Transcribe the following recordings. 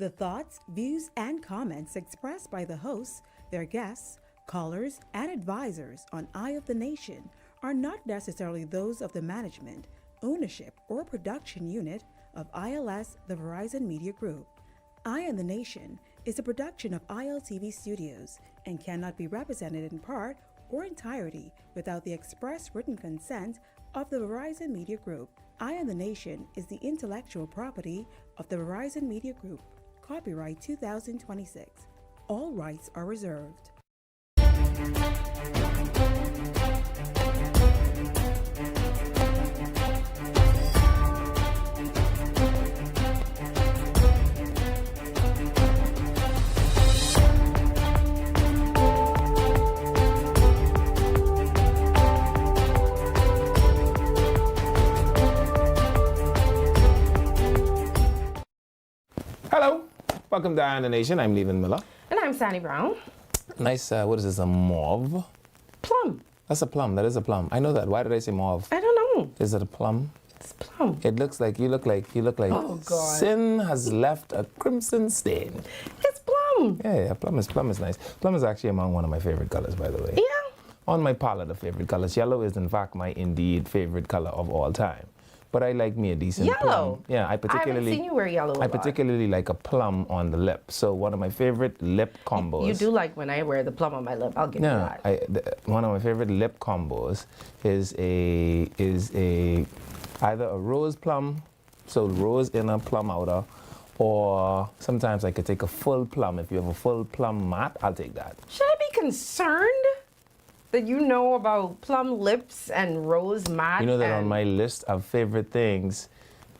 The thoughts, views, and comments expressed by the hosts, their guests, callers, and advisors on Eye of the Nation are not necessarily those of the management, ownership, or production unit of ILS, the Verizon Media Group. Eye of the Nation is a production of ILTV Studios and cannot be represented in part or entirety without the express written consent of the Verizon Media Group. Eye of the Nation is the intellectual property of the Verizon Media Group. Copyright 2026. All rights are reserved. Hello, welcome to Eye of the Nation. I'm Leland Miller. And I'm Sandy Brown. Nice, what is this, a mauve? Plum. That's a plum, that is a plum. I know that. Why did I say mauve? I don't know. Is it a plum? It's plum. It looks like, you look like Oh, God. sin has left a crimson stain. It's plum. Yeah, plum is nice. Plum is actually among one of my favorite colors, by the way. Yeah. On my palette of favorite colors, yellow is in fact my indeed favorite color of all time. But I like me a decent Yellow? plum. Yeah, I haven't particularly seen you wear yellow a lot. particularly like a plum on the lip. So one of my favorite lip combos. You do like when I wear the plum on my lip. I'll give you that. One of my favorite lip combos is either a rose plum, so rose inner, plum outer, or sometimes I could take a full plum. If you have a full plum matte, I'll take that. Should I be concerned that you know about plum lips and rose matte? You know that on and- my list of favorite things,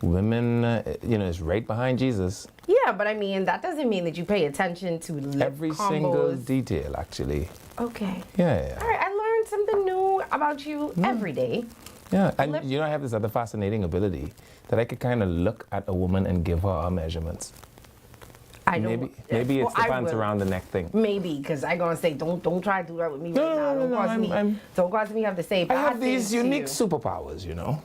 women, is right behind Jesus. Yeah, but I mean, that doesn't mean that you pay attention to lip Every combos. single detail, actually. Okay. Yeah. All right, I learned something new about you every day. Yeah, and Lip- I have this other fascinating ability that I could kind of look at a woman and give her her measurements. I don't. Maybe it's the I pants will. around the neck thing. Maybe, because I'm going to say, don't try to do that with me No, right now. no, Don't no, cause I'm- don't cause me have to say I bad have things these to unique you. superpowers,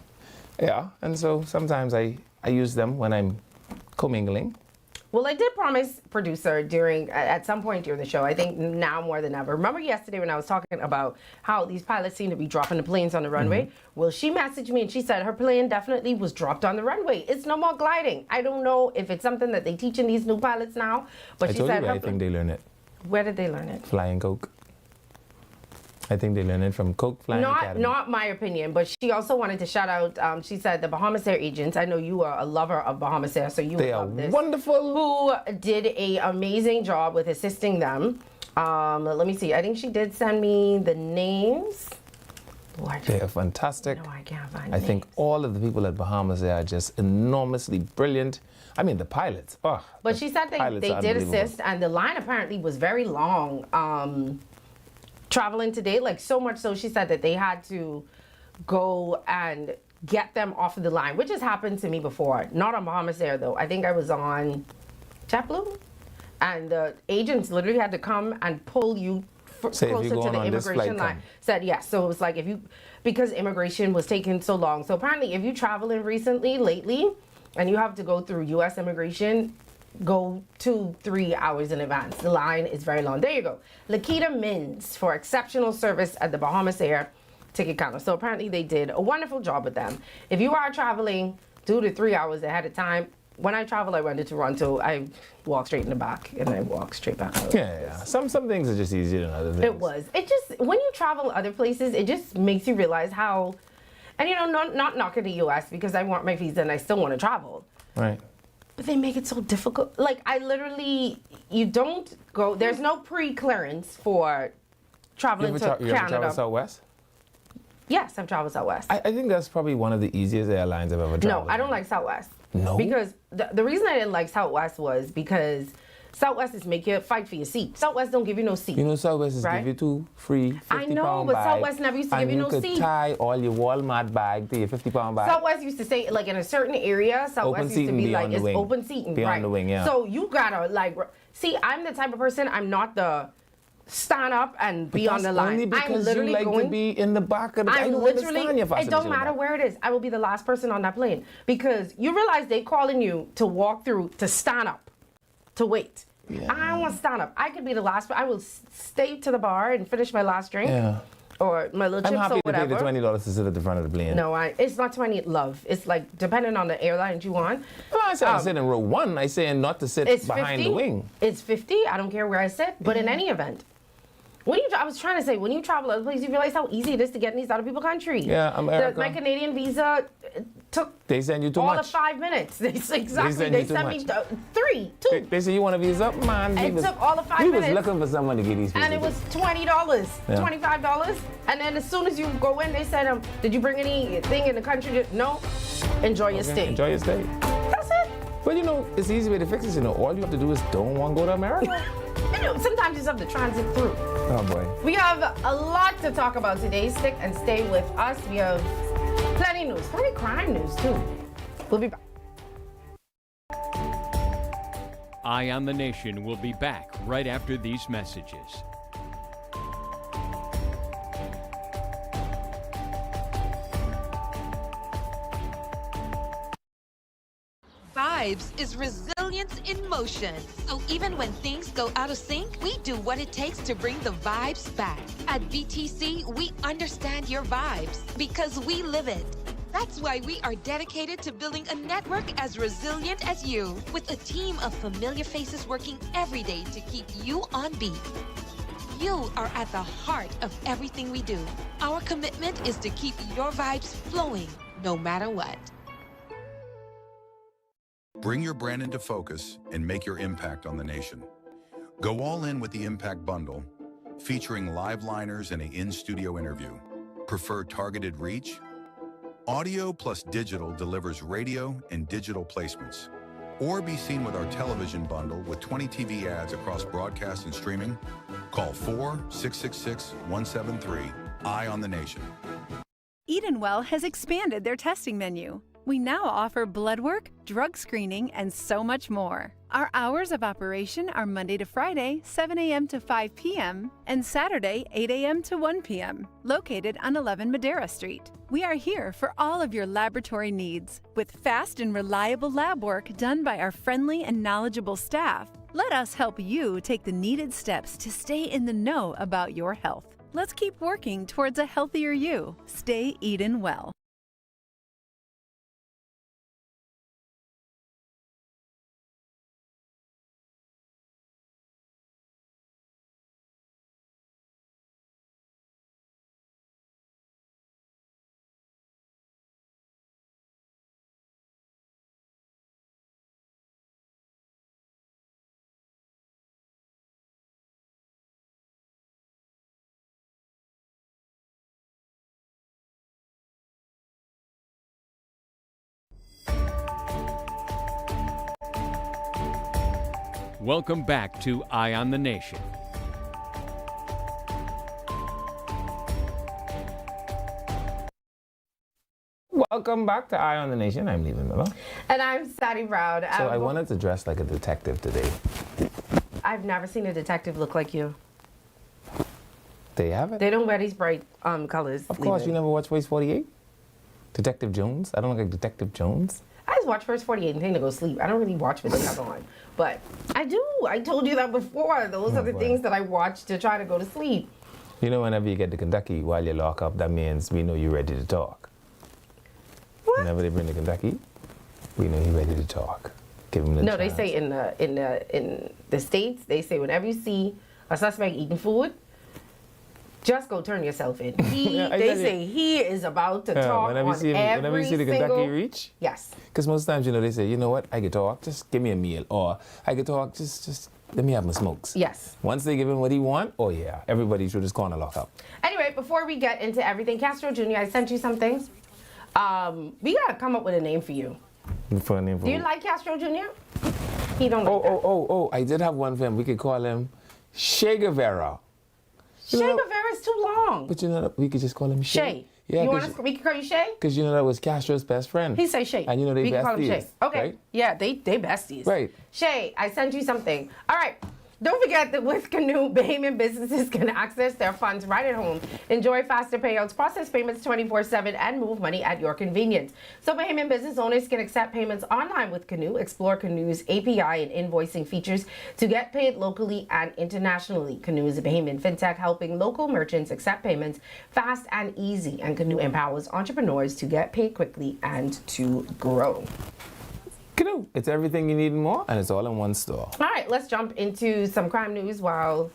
Yeah, and so sometimes I use them when I'm commingling. Well, I did promise producer at some point during the show, I think now more than ever. Remember yesterday when I was talking about how these pilots seem to be dropping the planes on the runway? Mm-hmm. Well, she messaged me and she said her plane definitely was dropped on the runway. It's no more gliding. I don't know if it's something that they teach in these new pilots now, but I she told said you where her I think they learn it. Where did they learn it? Flying Coke. I think they learn it from Coke Flying Academy. Not my opinion, but she also wanted to shout out, she said the Bahamas Air agents, I know you are a lover of Bahamas Air, so you They would are love this. wonderful. Who did a amazing job with assisting them. Let me see, I think she did send me the names. Lord, They are fantastic. no, I can't find I names. think all of the people at Bahamas are just enormously brilliant. I mean, the pilots. But the she said they pilots are did unbelievable. assist, and the line apparently was very long. Traveling today, like so much so she said that they had to go and get them off of the line, which has happened to me before. Not on Bahamas Air though. I think I was on JetBlue, and the agents literally had to come and pull you Say if closer you're to going the on this immigration flight, line. come. Said yes. So it was like because immigration was taking so long. So apparently, if you traveling lately, and you have to go through U.S. immigration, go 2-3 hours in advance. The line is very long. There you go. Lakita Mins for exceptional service at the Bahamas Air ticket counter. So apparently they did a wonderful job with them. If you are traveling 2 to 3 hours ahead of time, when I travel, I went to Toronto, I walk straight in the back and I walk straight back out. Yeah. Some things are just easier than other things. It was. It just, when you travel other places, it just makes you realize how, and not knocking the U.S. because I want my visa and I still want to travel. Right. But they make it so difficult. Like, you don't go, there's no pre-clearance for traveling You to ever Canada. travel Southwest? Yes, I've traveled Southwest. I think that's probably one of the easiest airlines I've ever traveled. No, I don't like Southwest. No? Because the reason I didn't like Southwest was because Southwest is make you fight for your seat. Southwest don't give you no seat. You know, Southwest is Right? give you 2 free 50 I know, pound but bag, Southwest never used to give you no and seat. you could tie all your Walmart bag to your 50-pound bag. Southwest used to say, like, in a certain area, Southwest Open used to seating be beyond like, the it's wing. open seating. Beyond right. the wing, yeah. So you gotta, like, see, I'm the type of person, I'm not the stand up and be on the That's line. only because I'm literally you like going to be in the back of the I I'm don't literally, understand your it fascination don't with matter that. where it is. I will be the last person on that plane because you realize they calling you to walk through to stand up. to wait. I don't want to stand up. I could be the last, but I will stay to the bar and finish my last drink. Yeah. Or my little I'm chips happy or whatever. to pay the $20 to sit at the front of the plane. No, it's not 20 love. It's like depending on the airlines you want. Well, I said I sit in row 1. I saying not to sit It's behind 50. the wing. It's 50. I don't care where I sit. But in any event, I was trying to say, when you travel other places, you realize how easy it is to get in these other people's country. Yeah, America. My Canadian visa took They send you too all much. of 5 minutes. Exactly. send They you too sent much. me 3, 2. They say you want a visa, man. It took all of 5 we minutes. was looking for someone to get these visas. And it was $20, $25. And then as soon as you go in, they said, did you bring anything in the country? No. Enjoy your stay. Enjoy your stay. That's it. But you know, it's the easy way to fix it. You know, all you have to do is don't want to go to America. You know, sometimes you just have to transit through. Oh boy. We have a lot to talk about today. Stick and stay with us. We have plenty news, plenty crime news too. We'll be back. Eye on the Nation will be back right after these messages. Vibes is resilience in motion. So even when things go out of sync, we do what it takes to bring the vibes back. At VTC, we understand your vibes because we live it. That's why we are dedicated to building a network as resilient as you, with a team of familiar faces working every day to keep you on beat. You are at the heart of everything we do. Our commitment is to keep your vibes flowing, no matter what. Bring your brand into focus and make your impact on the nation. Go all in with the Impact Bundle, featuring live liners and an in-studio interview. Prefer targeted reach? Audio plus digital delivers radio and digital placements. Or be seen with our television bundle with 20 TV ads across broadcast and streaming. Call 4-666-173. Eye on the Nation. Edenwell has expanded their testing menu. We now offer blood work, drug screening, and so much more. Our hours of operation are Monday to Friday, 7 a.m. to 5 p.m., and Saturday, 8 a.m. to 1 p.m., located on 11 Madera Street. We are here for all of your laboratory needs, with fast and reliable lab work done by our friendly and knowledgeable staff. Let us help you take the needed steps to stay in the know about your health. Let's keep working towards a healthier you. Stay Eden well. Welcome back to Eye on the Nation. Welcome back to Eye on the Nation. I'm Leland Miller. And I'm Sadie Brown. So I wanted to dress like a detective today. I've never seen a detective look like you. They have it? They don't wear these bright colors. Of course, you never watched Race 48? Detective Jones? I don't look like Detective Jones. I just watch First 48 and think to go sleep. I don't really watch when they have on. But I do. I told you that before. Those are the things that I watch to try to go to sleep. You know, whenever you get to Kentucky while you lock up, that means we know you're ready to talk. What? Whenever they bring to Kentucky, we know you're ready to talk. Give them the No, chance. they say in the States, they say whenever you see a suspect eating food, just go turn yourself in. They say he is about to talk whenever on whenever you see the Kentucky Reach. Yes. Because most times, you know, they say, you know what, I can talk, just give me a meal. Or I can talk, just let me have my smokes. Yes. Once they give him what he want, oh yeah, everybody should just corner lock up. Anyway, before we get into everything, Castro Jr., I sent you something. We gotta come up with a name for you. For a name for Do you who? like Castro Jr.? He don't like that. Oh, I did have one for him. We could call him Che Guevara. Che Guevara is too long. But you know, we could just call him Che. Shay. Yeah, You want us? We can call you Shay? because you know that was Castro's best friend. He say Shay. And you know they we can call him besties, Shay. Okay. right? Yeah, they besties. Right. Shay, I sent you something. All right. Don't forget that with Canoe, Bahamian businesses can access their funds right at home, enjoy faster payouts, process payments 24/7, and move money at your convenience. So Bahamian business owners can accept payments online with Canoe. Explore Canoe's API and invoicing features to get paid locally and internationally. Canoe is a Bahamian fintech helping local merchants accept payments fast and easy, and Canoe empowers entrepreneurs to get paid quickly and to grow. Canoe, it's everything you need and more, and it's all in one store. All right, let's jump into some crime news while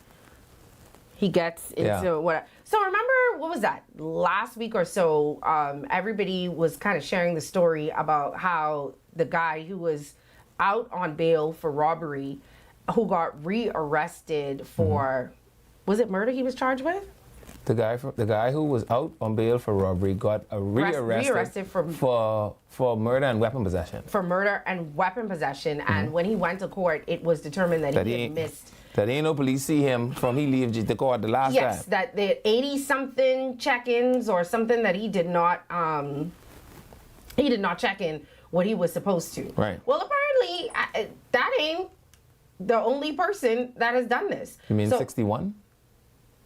he gets into what. So remember, what was that? Last week or so, everybody was kind of sharing the story about how the guy who was out on bail for robbery, who got rearrested for, was it murder he was charged with? The guy who was out on bail for robbery got rearrested for murder and weapon possession. For murder and weapon possession, and when he went to court, it was determined that he had missed. That ain't no police see him from he leave the court the last time. Yes, that the 80-something check-ins or something that he did not check in what he was supposed to. Right. Well, apparently that ain't the only person that has done this. You mean 61?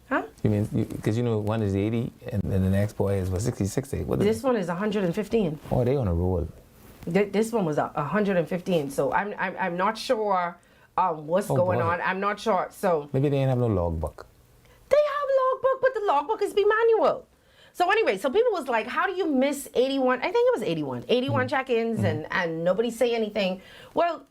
Huh? You mean, because one is 80 and then the next boy is 60. This one is 115. Oh, they on a roll. This one was 115. So I'm not sure what's going on. I'm not sure. So maybe they ain't have no logbook. They have logbook, but the logbook is be manual. So anyway, so people was like, how do you miss 81? I think it was 81 check-ins and nobody say anything. Well,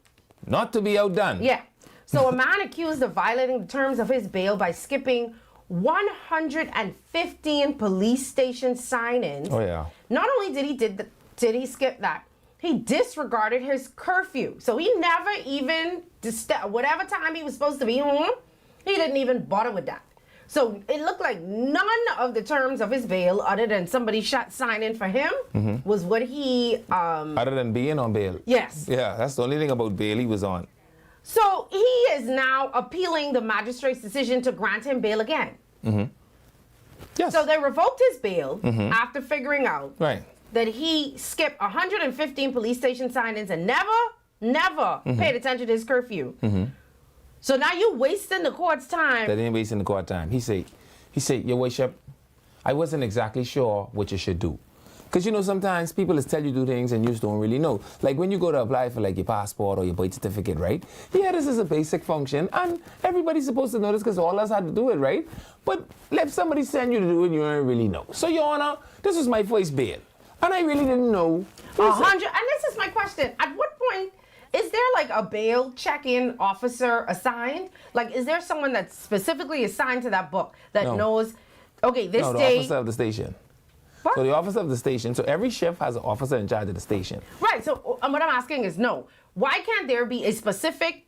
not to be outdone. Yeah. So a man accused of violating the terms of his bail by skipping 115 police station sign-ins. Oh yeah. Not only did he skip that, he disregarded his curfew. So he never even whatever time he was supposed to be home, he didn't even bother with that. So it looked like none of the terms of his bail, other than somebody sign in for him, was what he. Other than being on bail. Yes. Yeah, that's the only thing about bail he was on. So he is now appealing the magistrate's decision to grant him bail again. Yes. So they revoked his bail after figuring out that he skipped 115 police station sign-ins and never paid attention to his curfew. So now you wasting the court's time. That ain't wasting the court time. He said, Your Worship, I wasn't exactly sure what you should do. Because, sometimes people just tell you to do things and you just don't really know. Like when you go to apply for like your passport or your birth certificate, right? Yeah, this is a basic function and everybody's supposed to know this because all of us had to do it, right? But let somebody send you to do it, you don't really know. So, Your Honor, this was my first bail. And I really didn't know. 100, and this is my question. At what point is there like a bail check-in officer assigned? Like, is there someone that's specifically assigned to that book that knows, okay, this the day... officer of the station. What? So the officer of the station, so every shift has an officer in charge of the station. Right, so what I'm asking is, why can't there be a specific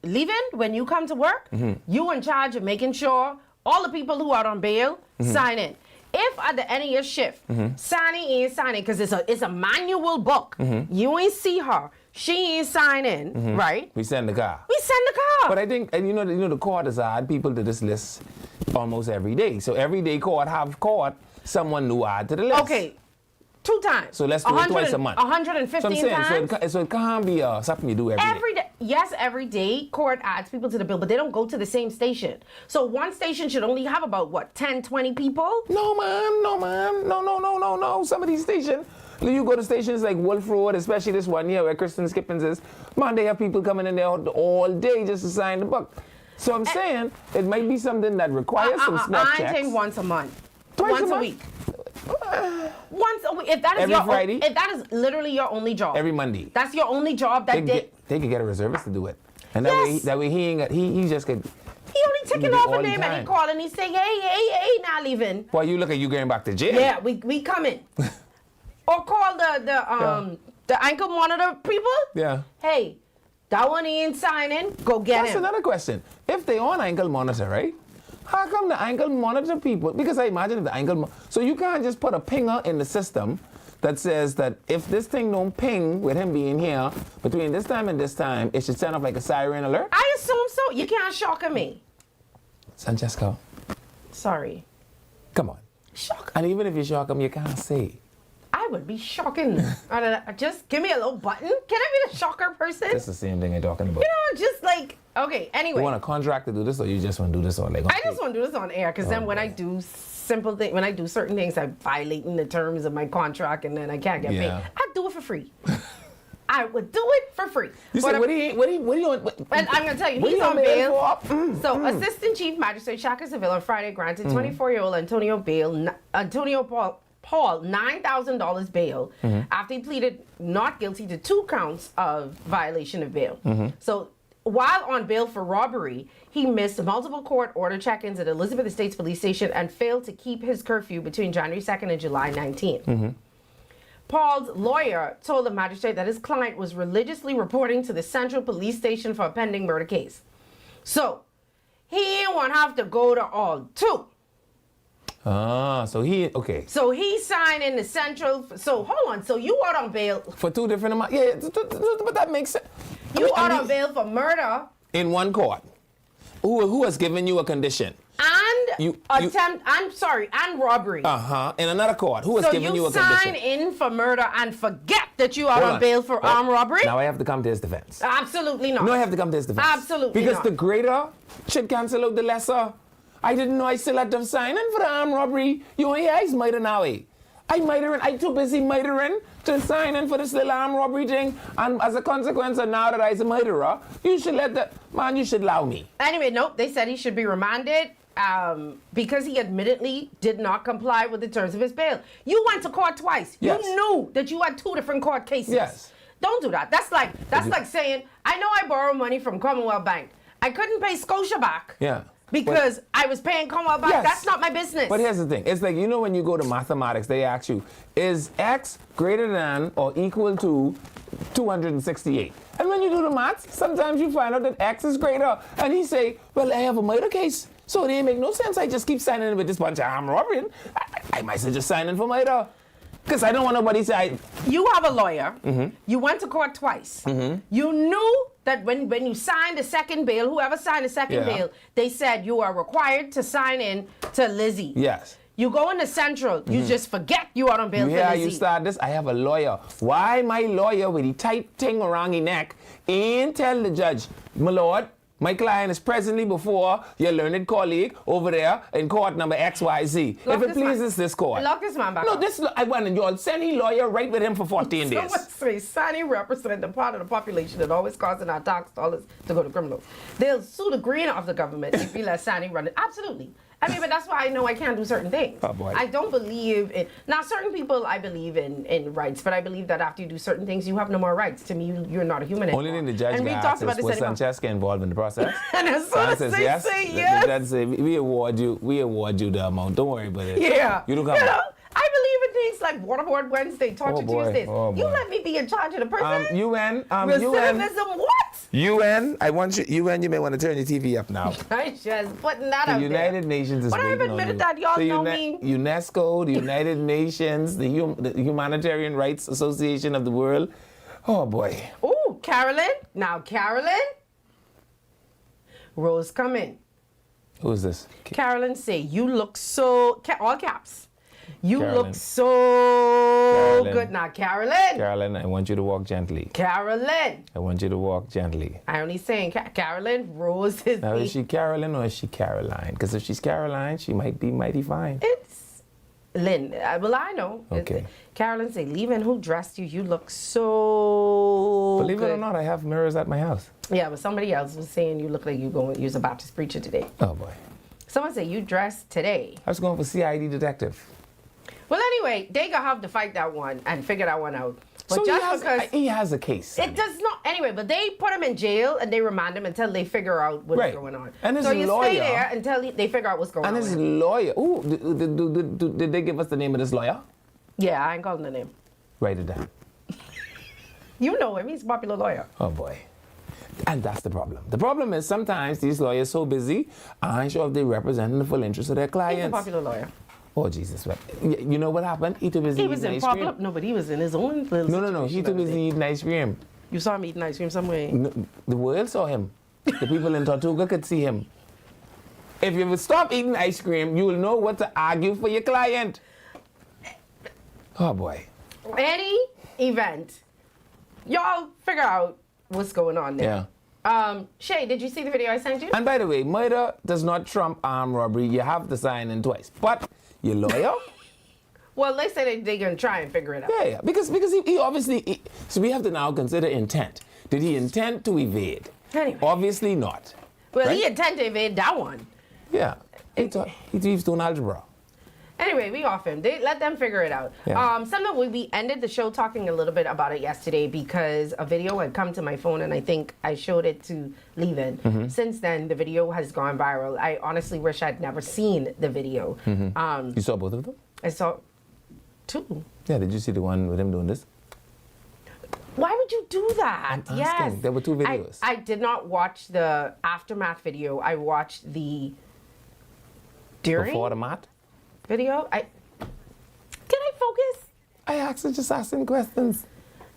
leave-in when you come to work? You in charge of making sure all the people who are on bail sign in. If at the end of your shift, signing ain't signing, because it's a manual book. You ain't see her. She ain't signing, right? We send the car. We send the car. But I think, and the court has add people to this list almost every day. So every day court have someone new add to the list. Okay, 2 times. So let's do it twice a month. 115 times. So it can't be something you do every day. Yes, every day court adds people to the bill, but they don't go to the same station. So one station should only have about, 10, 20 people? No, ma'am. No. Some of these stations, you go to stations like Wolf Road, especially this one here where Kristen Skippins is, man, they have people coming in there all day just to sign the book. So I'm saying it might be something that requires some smart checks. I think once a month. Once a week. Once a week. If that is every Friday? If that is literally your only job. Every Monday. That's your only job that day. They could get a reservist to do it. And that way he just could. He only taking off a name and he calling and he saying, hey, not leaving. Boy, you look like you going back to jail. Yeah, we coming. Or call the ankle monitor people. Yeah. Hey, that one ain't signing. Go get him. That's another question. If they on ankle monitor, right? How come the ankle monitor people? Because I imagine if the ankle... So you can't just put a pinger in the system that says that if this thing don't ping with him being here, between this time and this time, it should send off like a siren alert? I assume so. You can't shock me. Francesca. Sorry. Come on. Shock. And even if you shock him, you can't say. I I would be shocking. Just give me a little button. Can I be the shocker person? That's the same thing I'm talking about. You know, just like, okay, anyway. You want a contract to do this, or you just want to do this on like? I just want to do this on air, because then when I do simple things, when I do certain things, I'm violating the terms of my contract, and then I can't get paid. I do it for free. I would do it for free. You said, what do you want? And I'm going to tell you, he's on bail. So, Assistant Chief Magistrate Shaka Seville on Friday granted 24-year-old Antonio Paul $9,000 bail after he pleaded not guilty to 2 counts of violation of bail. So, while on bail for robbery, he missed multiple court order check-ins at Elizabeth Estates Police Station and failed to keep his curfew between January 2nd and July 19th. Paul's lawyer told the magistrate that his client was religiously reporting to the Central Police Station for a pending murder case. So, he won't have to go to all 2. So okay. So he signed in the Central, so hold on, so you out on bail. For 2 different amounts, yeah, but that makes sense. You out on bail for murder. In one court. Who has given you a condition? And and robbery. In another court. Who has given you a condition? So you sign in for murder and forget that you are on bail for armed robbery? Now I have to come to his defense. Absolutely not. No, I have to come to his defense. Absolutely because not. The greater should cancel out the lesser. I didn't know I still had to sign in for the armed robbery. You ain't he's murdering now, eh? I'm too busy murdering to sign in for this little armed robbery thing. And as a consequence of now that I'm a murderer, you should you should allow me. Anyway, nope, they said he should be remanded because he admittedly did not comply with the terms of his bail. You went to court twice. Yes. You knew that you had 2 different court cases. Yes. Don't do that. That's like saying, I know I borrowed money from Commonwealth Bank. I couldn't pay Scotia back. Yeah. Because I was paying Commonwealth Bank. Yes. That's not my business. But here's the thing. It's like, you know when you go to mathematics, they ask you, is X greater than or equal to 268? And when you do the maths, sometimes you find out that X is greater. And he say, well, I have a murder case. So it ain't make no sense. I just keep signing in with this bunch of armed robbery. I might as well just sign in for murder. Because I don't want nobody to say... You have a lawyer. You went to court twice. You knew that when you signed the second bail, whoever signed the second bail, they said you are required to sign in to Lizzie. Yes. You go into Central, you just forget you are on bail for Lizzie. Yeah, you start this. I have a lawyer. Why my lawyer with the tight thing around his neck ain't tell the judge, my lord, my client is presently before your learned colleague over there in court number XYZ. If it pleases this court. Lock this man back No, up. I want y'all send his lawyer right with him for 14 days. Someone say, Sani represent the part of the population that always causing our tax dollars to go to criminals. They'll sue the green of the government if we let Sani run it. Absolutely. I mean, but that's why I know I can't do certain things. Oh, boy. I don't believe in... Now, certain people, I believe in rights, but I believe that after you do certain things, you have no more rights. To me, you're not a human anymore. Only thing the judge and we got talked about is, this was Sancheska involved in the process? And as soon as they yes, say yes... The judge say, we award you the amount. Don't worry about it. Yeah. You don't come I believe in things like Waterboard Wednesday, Torture Tuesdays. Oh, boy. You let me be in charge of the prison? UN. Recidivism, what? UN, I want you, UN, you may want to turn your TV up now. I just putting that out The United Nations is But I've waiting on admitted you. that y'all know me. UNESCO, the United Nations, the Humanitarian Rights Association of the World. Oh, boy. Ooh, Carolyn. Now, Carolyn. Rose, come in. Who is this? Carolyn say, you look so... all caps. You Carolyn. look so Carolyn. good. Now, Carolyn. Carolyn, I want you to walk gently. Carolyn. I want you to walk gently. I only saying, Carolyn, Rose is Now, is she Carolyn or is she Caroline? Because if she's Caroline, she might be mighty fine. It's Lynn. Well, I know. Okay. Carolyn say, leaving who dressed you? You look so Believe good. it or not, I have mirrors at my house. Yeah, but somebody else was saying you look like you're a Baptist preacher today. Oh, boy. Someone said you dressed today. I was going for CID detective. Well, anyway, they gonna have to fight that one and figure that one out. But So just because he has a case. it does not anyway, but they put him in jail and they remand him until they figure out what's Right. going on. And his so you lawyer- stay there until they figure out what's going And on. his with him. lawyer. Ooh, did they give us the name of this lawyer? Yeah, I ain't calling the name. Write it down. You know him, he's a popular lawyer. Oh, boy. And that's the problem. The problem is sometimes these lawyers so busy, I ain't sure if they represent the full interest of their He's a clients. popular lawyer. Oh, Jesus. You know what happened? He too busy He was eating in ice popular. cream. No, but he was in his own little No. He situation too the other busy day. eating ice cream. You saw him eating ice cream somewhere. No, the world saw him. The people in Tortuga could see him. If you would stop eating ice cream, you will know what to argue for your client. Oh, boy. Any event, y'all figure out what's going on there. Yeah. Shay, did you see the video I sent you? And by the way, murder does not trump armed robbery. You have to sign in twice. But your lawyer? Well, they say they're going to try and figure it out. Yeah. Because he obviously... so we have to now consider intent. Did he intend to evade? Anyway. Obviously not. Well, right? he intended to evade that one. Yeah. He thieves doing algebra. Anyway, we off him. Let them figure it out. Yeah. We ended the show talking a little bit about it yesterday because a video had come to my phone and I think I showed it to Leavin. Mm-hmm. Since then, the video has gone viral. I honestly wish I'd never seen the video. Mm-hmm. You saw both of them? I saw 2. Yeah, did you see the one with him doing this? Why would you do that? I'm asking. Yes. There were 2 videos. I did not watch the aftermath video. I watched the during Before the mat? video. Can I focus? I actually just asking questions.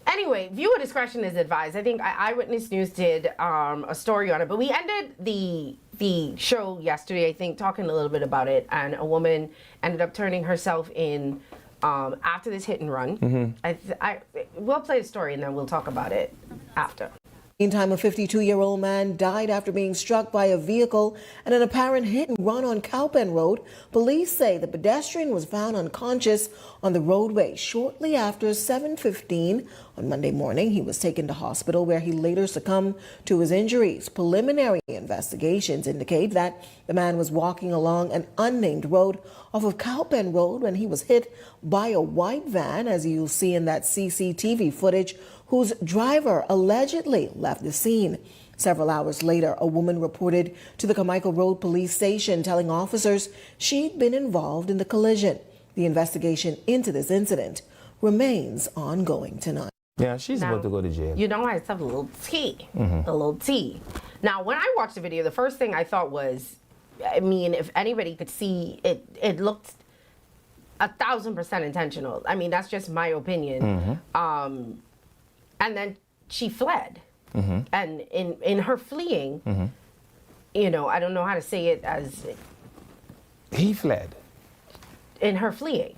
Anyway, viewer discretion is advised. I think Eyewitness News did a story on it, but we ended the show yesterday, I think, talking a little bit about it, and a woman ended up turning herself in after this hit and run. We'll play the story and then we'll talk about it after. Meantime, a 52-year-old man died after being struck by a vehicle in an apparent hit and run on Cowpen Road. Police say the pedestrian was found unconscious on the roadway shortly after 7:15 on Monday morning. He was taken to hospital where he later succumbed to his injuries. Preliminary investigations indicate that the man was walking along an unnamed road off of Cowpen Road when he was hit by a white van, as you'll see in that CCTV footage, whose driver allegedly left the scene. Several hours later, a woman reported to the Carmichael Road Police Station telling officers she'd been involved in the collision. The investigation into this incident remains ongoing tonight. Yeah, she's about to go to jail. You know, I just have a little tea. A little tea. Now, when I watched the video, the first thing I thought was, I mean, if anybody could see, it looked 1,000% intentional. I mean, that's just my opinion. And then she fled. And in her fleeing, you know, I don't know how to say it as... He fled. In her fleeing.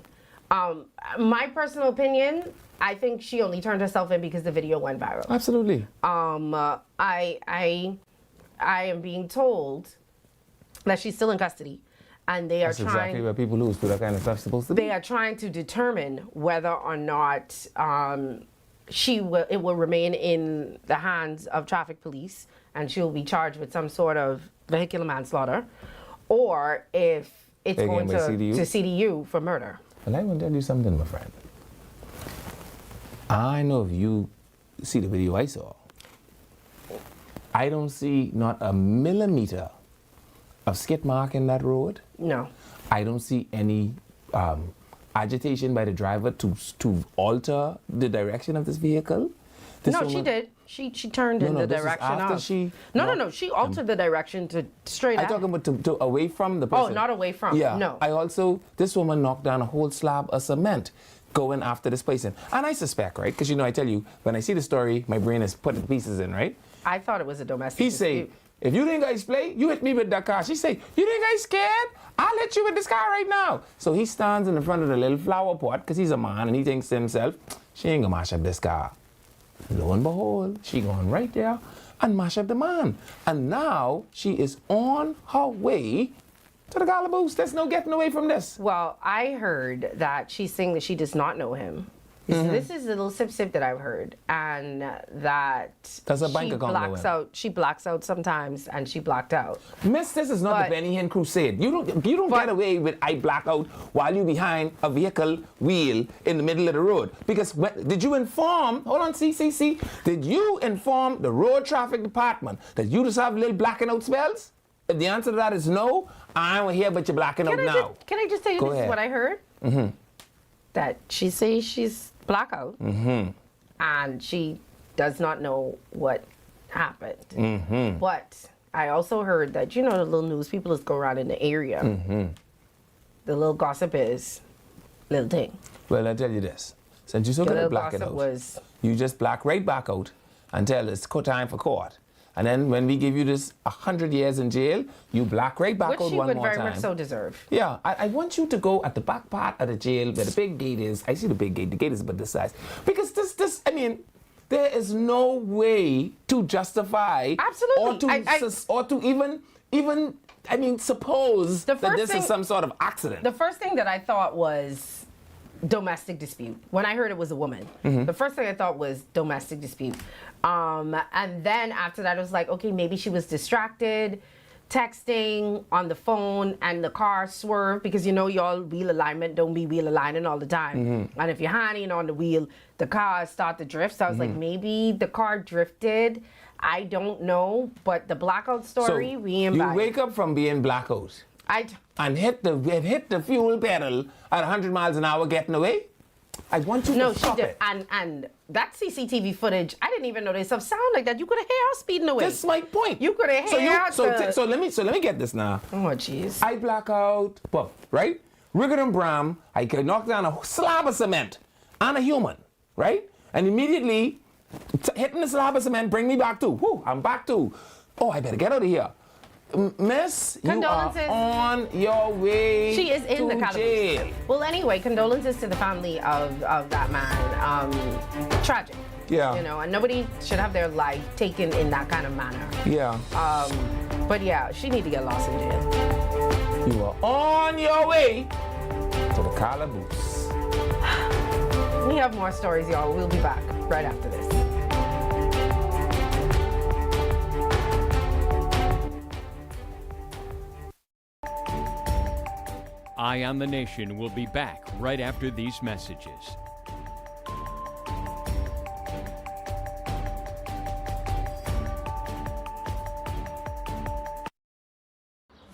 My personal opinion, I think she only turned herself in because the video went viral. Absolutely. I am being told that she's still in custody. And they are That's exactly where people lose to that kind of stuff supposed to be. They are trying to determine whether or not it will remain in the hands of traffic police and she'll be charged with some sort of vehicular manslaughter, or if it's going to CDU for murder. Well, I want to tell you something, my friend. I know if you see the video I saw, I don't see not a millimeter of skid mark in that road. No. I don't see any agitation by the driver to alter the direction of this vehicle. She did. She turned in the direction of. No. She altered the direction to straight out. I'm talking about to away from the person. Oh, not away from. Yeah. No. This woman knocked down a whole slab of cement going after this person. And I suspect, right? Because, you know, I tell you, when I see the story, my brain is putting pieces in, right? I thought it was a domestic dispute. He say, if you think I play, you hit me with that car. She say, you think I scared? I'll hit you with this car right now. So he stands in the front of the little flower pot because he's a man and he thinks to himself, she ain't gonna mash up this car. Lo and behold, she gone right there and mash up the man. And now she is on her way to the Galaboose. There's no getting away from this. Well, I heard that she's saying that she does not know him. So this is a little sip that I've heard, and that she blacks out sometimes, and she blacked out. Miss, this is not the Benny Hinn crusade. You don't get away with I black out while you behind a vehicle wheel in the middle of the road. Because did you inform? Hold on, see. Did you inform the road traffic department that you just have little blacking out spells? If the answer to that is no, I don't hear but you're blacking out now. Can I just tell you this is what I heard? That she says she's blackout, and she does not know what happened. But I also heard that, you know, the little news people just go around in the area. The little gossip is little thing. Well, I tell you this. Since you're so good at blacking out, you just black right back out until it's time for court. And then when we give you this 100 years in jail, you black right back Which out she one would more very time. much so deserve. Yeah, I want you to go at the back part of the jail where the big gate is. I see the big gate. The gate is about this size. Because there is no way to justify Absolutely. or to even suppose that this is some sort of accident. The first thing that I thought was domestic dispute. When I heard it was a woman, the first thing I thought was domestic dispute. And then after that, it was like, okay, maybe she was distracted, texting on the phone, and the car swerved because y'all wheel alignment don't be wheel aligning all the time. And if you're hanging on the wheel, the car start to drift. So I was like, maybe the car drifted. I don't know, but the blackout story, we invite. You wake up from being blackout and hit the fuel pedal at 100 miles an hour getting away. I want you to stop it. And that CCTV footage, I didn't even know there's some sound like that. You could have heard her speeding away. That's my point. You could have heard so let me get this now. Oh, jeez. I black out, right? Rigger and Bram, I could knock down a slab of cement on a human, right? And immediately, hitting the slab of cement bring me back to, I'm back to, I better get out of here. Miss, you are on your way She is in the jail. Well, anyway, condolences to the family of that man. Tragic. Yeah. And nobody should have their life taken in that kind of manner. Yeah. But yeah, she need to get lost in jail. You are on your way to the calaboose. We have more stories, y'all. We'll be back right after this. Eye on the Nation will be back right after these messages.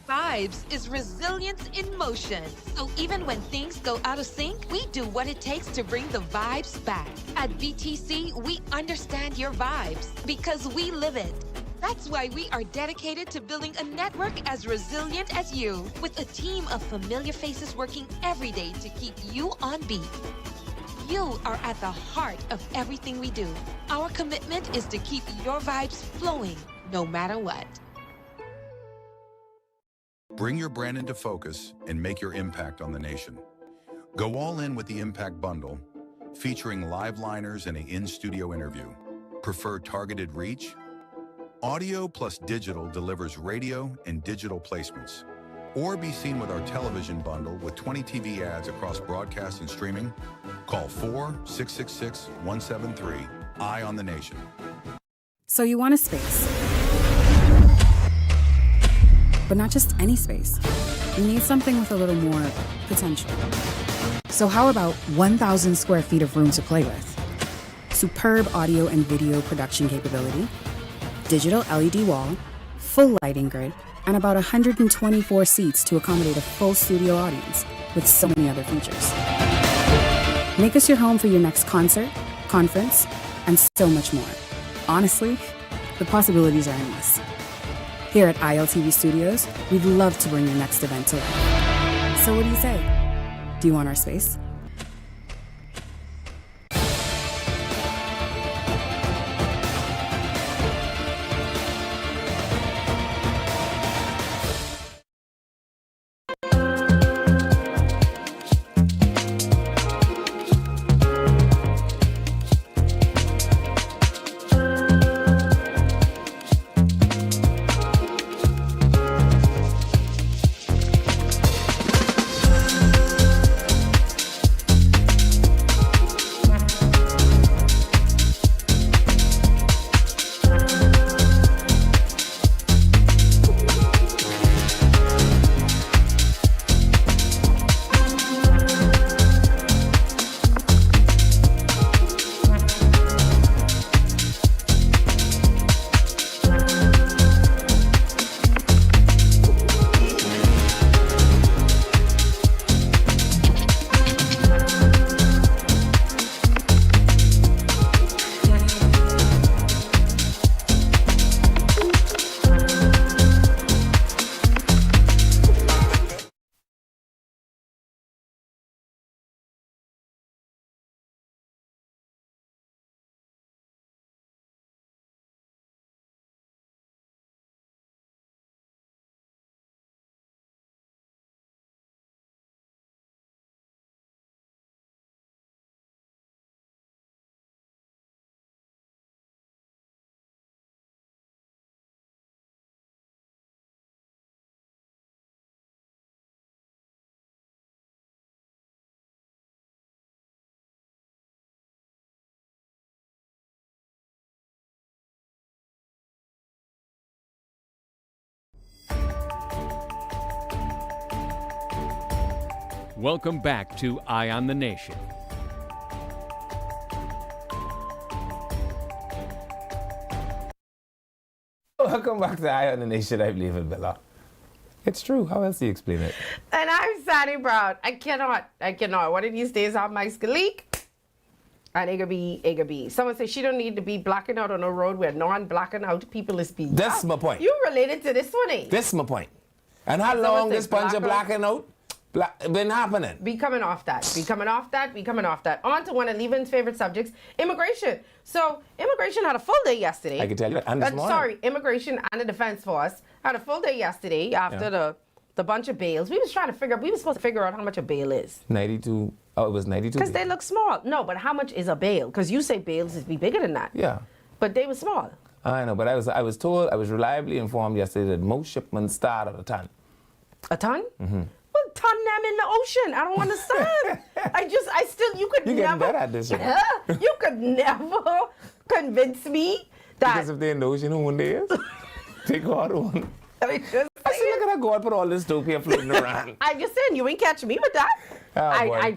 Vibes is resilience in motion. So even when things go out of sync, we do what it takes to bring the vibes back. At VTC, we understand your vibes because we live it. That's why we are dedicated to building a network as resilient as you, with a team of familiar faces working every day to keep you on beat. You are at the heart of everything we do. Our commitment is to keep your vibes flowing, no matter what. Bring your brand into focus and make your impact on the nation. Go all in with the Impact Bundle, featuring live liners and an in-studio interview. Prefer targeted reach? Audio plus digital delivers radio and digital placements. Or be seen with our television bundle with 20 TV ads across broadcast and streaming. Call 4-666-173. Eye on the Nation. So you want a space. But not just any space. You need something with a little more potential. So how about 1,000 square feet of room to play with? Superb audio and video production capability, digital LED wall, full lighting grid, and about 124 seats to accommodate a full studio audience with so many other features. Make us your home for your next concert, conference, and so much more. Honestly, the possibilities are endless. Here at ILTV Studios, we'd love to bring your next event to life. So what do you say? Do you want our space? Welcome back to Eye on the Nation. Welcome back to Eye on the Nation. I believe it, Bella. It's true. How else do you explain it? And I'm Sally Brown. I cannot. One of these days I might leak. And it could be. Someone says she don't need to be blacking out on a road where non-blacking out people is being. That's my point. You related to this one, eh? This is my point. And how long this bunch of blacking out been happening? Be coming off that. On to one of Levin's favorite subjects, immigration. So immigration had a full day yesterday. I can tell you. And this morning. Sorry, immigration and the defense force had a full day yesterday after the bunch of bails. We were supposed to figure out how much a bail is. 92. Oh, it was 92. Because they look small. No, but how much is a bail? Because you say bails is be bigger than that. Yeah. But they were small. I know, but I was told, I was reliably informed yesterday that most shipments start at a ton. A ton? Mm-hmm. Well, ton them in the ocean. I don't understand. You could You're never. getting better at this. Yeah, you could never convince me that. Because if they're in the ocean, who one day is? Take God one. I mean, just I see, look at that God put all this dope here floating around. I just said you ain't catch me with that. Oh, boy.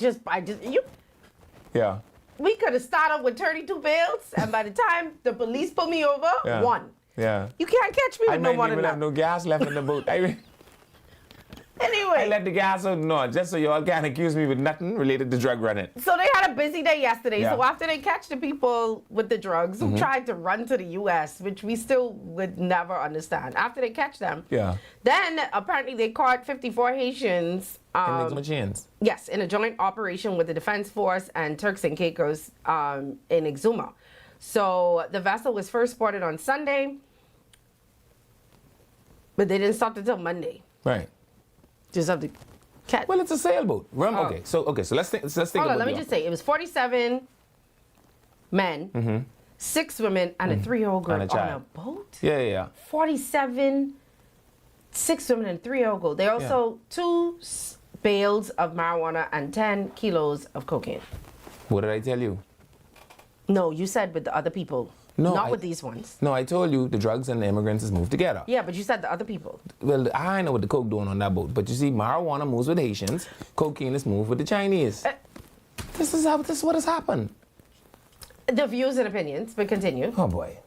Yeah. We could have started with 32 bails, and by the time the police put me over, one. Yeah. You can't catch me with no one I might even have no gas left in the boat. Anyway. I let the gas out, no, just so y'all can't accuse me with nothing related to drug running. So they had a busy day yesterday. Yeah. So after they catch the people with the drugs who tried to run to the U.S., which we still would never understand, after they catch them, then apparently they caught 54 Haitians. Yes, in a joint operation with the Defense Force and Turks and Caicos in Exuma. So the vessel was first spotted on Sunday, but they didn't start until Monday. Right. Just have to catch. Well, it's a sailboat. Remember? Okay, so let's think. Hold on, let me just say it was 47 men, 6 women, and a 3-year-old girl on a boat. Yeah. 47, 6 women and 3-year-old girl. They also 2 bales of marijuana and 10 kilos of cocaine. What did I tell you? No, you said with the other people. No, not with these ones. No, I told you the drugs and the immigrants is moved together. Yeah, but you said the other people. Well, I know what the coke doing on that boat, but you see, marijuana moves with Haitians, cocaine is moved with the Chinese. This is what has happened. The views and opinions, but continue. Oh boy,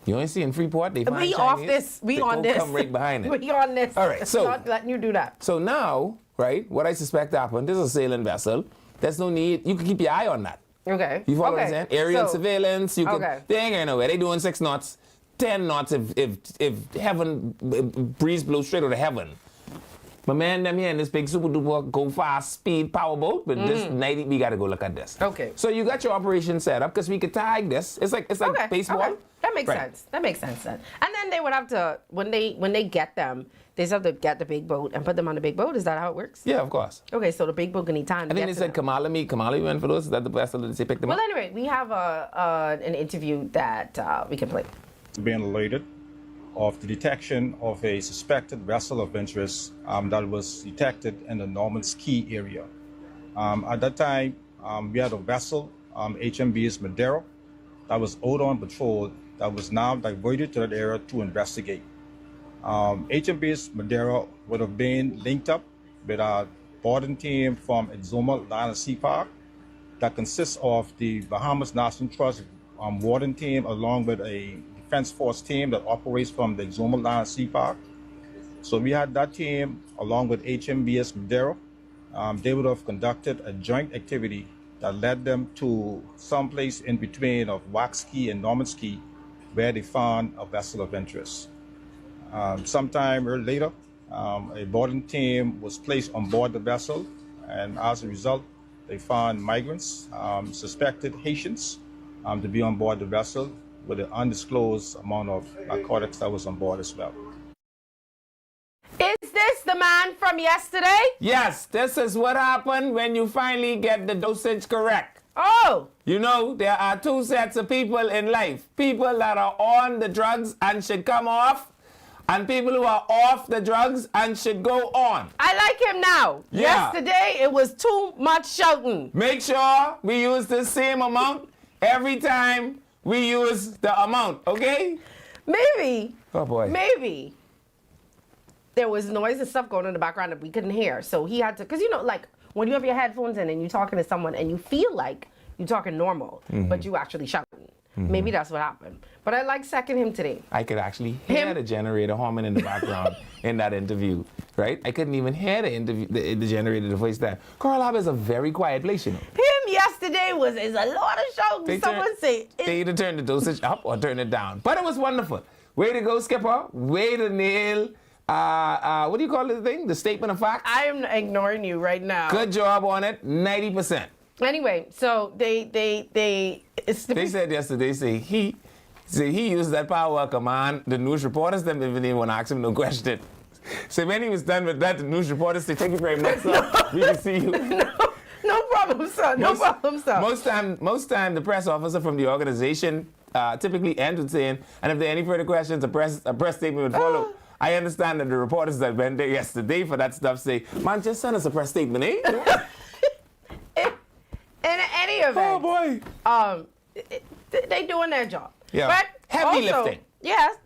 you only see in Freeport they find we Chinese. Off this. We the on coke this. Come right behind it. We on this. All right, so not letting you do that. So now, right, what I suspect happened. This is a sailing vessel. There's no need. You can keep your eye on that. Okay. You follow what I'm saying? Aerial surveillance. You can. They ain't going nowhere. They doing 6 knots, 10 knots if heaven breeze blows straight out of heaven. My man, them here in this big super duper go fast speed powerboat, but this 90 we gotta go look at this. Okay. So you got your operation set up because we could tag this. It's like baseball. Okay. That makes sense. That makes sense then. And then they would have to when they get them, they just have to get the big boat and put them on the big boat. Is that how it works? Yeah, of course. Okay, so the big boat can need time. I think they said Kamala went for those. Is that the best that they picked them up? Well, anyway, we have an interview that we can play. Being elated of the detection of a suspected vessel of interest that was detected in the Norman's Key area. At that time, we had a vessel, HMBS Madero, that was out on patrol that was now diverted to that area to investigate. HMBS Madero would have been linked up with a boarding team from Exuma Land and Sea Park that consists of the Bahamas National Trust boarding team along with a Defense Force team that operates from the Exuma Land and Sea Park. So we had that team along with HMBS Madero. They would have conducted a joint activity that led them to someplace in between of Wax Key and Norman's Key where they found a vessel of interest. Sometime later, a boarding team was placed on board the vessel, and as a result, they found migrants, suspected Haitians, to be on board the vessel with an undisclosed amount of narcotics that was on board as well. Is this the man from yesterday? Yes, this is what happened when you finally get the dosage correct. Oh! You know, there are 2 sets of people in life. People that are on the drugs and should come off, and people who are off the drugs and should go on. I like him now. Yeah. Yesterday, it was too much shouting. Make sure we use the same amount every time we use the amount, okay? Maybe. Oh, boy. Maybe there was noise and stuff going on in the background that we couldn't hear. So he had to, because, you know, like when you have your headphones in and you're talking to someone and you feel like you're talking normal, but you actually shouting. Maybe that's what happened. But I like second him today. I could actually hear the generator humming in the background in that interview, right? I couldn't even hear the generator the first time. Coral Harbor is a very quiet place, you know. Him yesterday is a lot of shouting. Someone say they either turn the dosage up or turn it down. But it was wonderful. Way to go, Skipper. Way to nail, what do you call the thing? The statement of facts? I am ignoring you right now. Good job on it. 90%. Anyway, so they said yesterday, he used that power command. The news reporters them didn't even want to ask him no question. So when he was done with that, the news reporters say, "Thank you very much, sir. We can see you." No problem, sir. No problem, sir. Most time, the press officer from the organization typically ends with saying, "And if there are any further questions, a press statement would follow." I understand that the reporters that went there yesterday for that stuff say, "Man, just send us a press statement, eh?" In any event, oh boy, they doing their job. Yeah, but heavy also, lifting. Yes.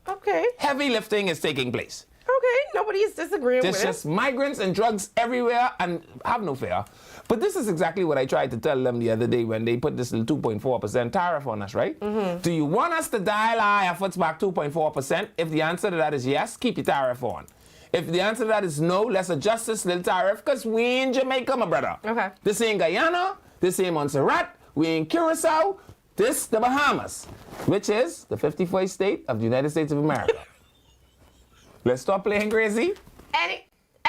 Okay. Heavy lifting is taking place. Okay. Nobody is disagreeing with it. There's just migrants and drugs everywhere, and have no fear. But this is exactly what I tried to tell them the other day when they put this little 2.4% tariff on us, right? Do you want us to dial our efforts back 2.4%? If the answer to that is yes, keep your tariff on. If the answer to that is no, let's adjust this little tariff because we in Jamaica, my brother. Okay. This ain't Guyana. This ain't Montserrat. We in Curacao. This the Bahamas, which is the 51st state of the United States of America. Let's stop playing crazy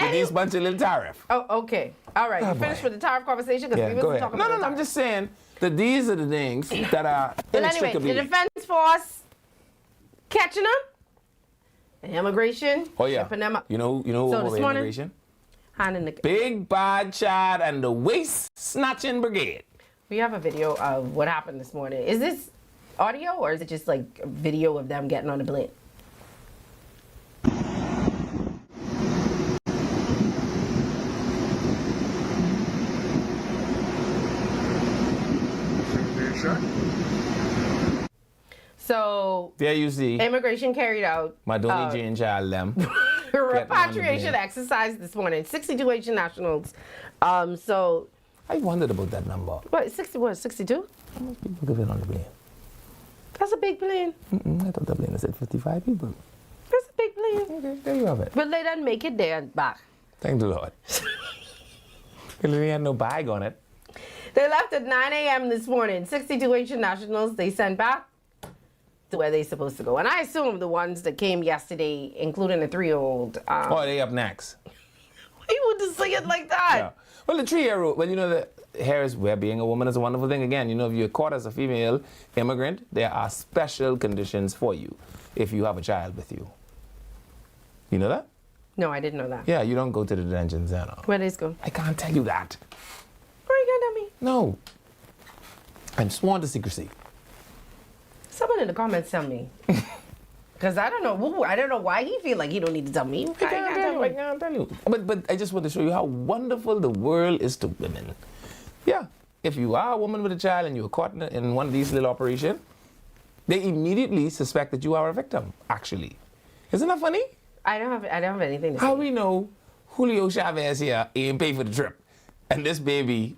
with these bunch of little tariff. Oh, okay. All right. You finished with the tariff conversation? Because we go wasn't ahead. talking about No, I'm just saying that these are the things that are But anyway, inextricably the Defense Force catching them. And immigration, shipping them up. You know So what this about morning, immigration? handing the Big Bad Chad and the Waist Snatching Brigade. We have a video of what happened this morning. Is this audio or is it just like a video of them getting on the plane? So there you see immigration carried out Madoni Jane Child them repatriation exercise this morning. 62 Haitian nationals. So I wondered about that number. What, 62? How many people could fit on the plane? That's a big plane. I thought the plane said 55 people. That's a big plane. Okay, there you have it. But they didn't make it there and back. Thank the Lord. They had no bag on it. They left at 9 a.m. this morning. 62 Haitian nationals they sent back to where they're supposed to go. And I assume the ones that came yesterday, including the 3-year-old. Oh, they up next. You would just say it like that. Yeah. Well, the 3-year-old, well, you know, here is where being a woman is a wonderful thing. Again, you know, if you're caught as a female immigrant, there are special conditions for you if you have a child with you. You know that? No, I didn't know that. Yeah, you don't go to the detention center. Where does go? I can't tell you that. Where are you going to tell me? No. I'm sworn to secrecy. Someone in the comments tell me. Because I don't know. I don't know why he feel like he don't need to tell me. I can't tell you. But I just want to show you how wonderful the world is to women. Yeah. If you are a woman with a child and you're caught in one of these little operations, they immediately suspect that you are a victim, actually. Isn't that funny? I don't have anything to say. How we know Julio Chavez here ain't paid for the trip. And this baby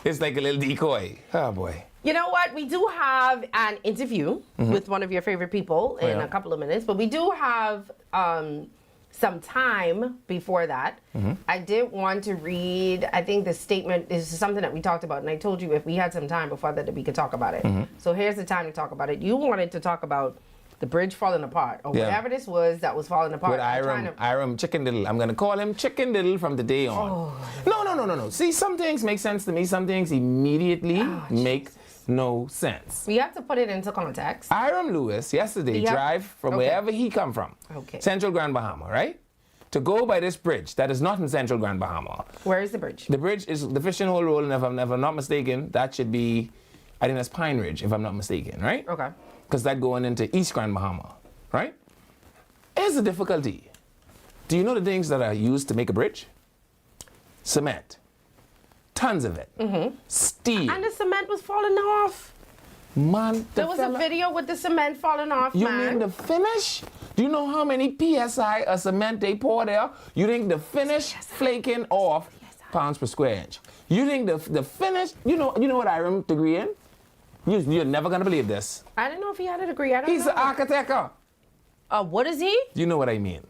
is like a little decoy. Oh, boy. You know what? We do have an interview with one of your favorite people in a couple of minutes, but we do have some time before that. I did want to read, I think the statement is something that we talked about, and I told you if we had some time before that we could talk about it. So here's the time to talk about it. You wanted to talk about the bridge falling apart, or whatever this was that was falling apart. With Iram Chicken Diddle. I'm going to call him Chicken Diddle from the day on. No. See, some things make sense to me. Some things immediately make no sense. We have to put it into context. Iram Lewis yesterday drive from wherever he come from, Central Grand Bahama, right? To go by this bridge that is not in Central Grand Bahama. Where is the bridge? The bridge is the Fishing Hole Road, and if I'm not mistaken, that should be, I think that's Pine Ridge, if I'm not mistaken, right? Okay. Because that's going into East Grand Bahama, right? Here's the difficulty. Do you know the things that are used to make a bridge? Cement. Tons of it. Steel. And the cement was falling off. Man, there was a video with the cement falling off, You mean the finish? Do you know how many PSI of cement they pour there? You think the finish flaking off pounds per square inch. You think the finish, you know what IRM degree in? You're never gonna believe this. I didn't know if he had a degree. I don't He's know. an architect. What is he? You know what I mean.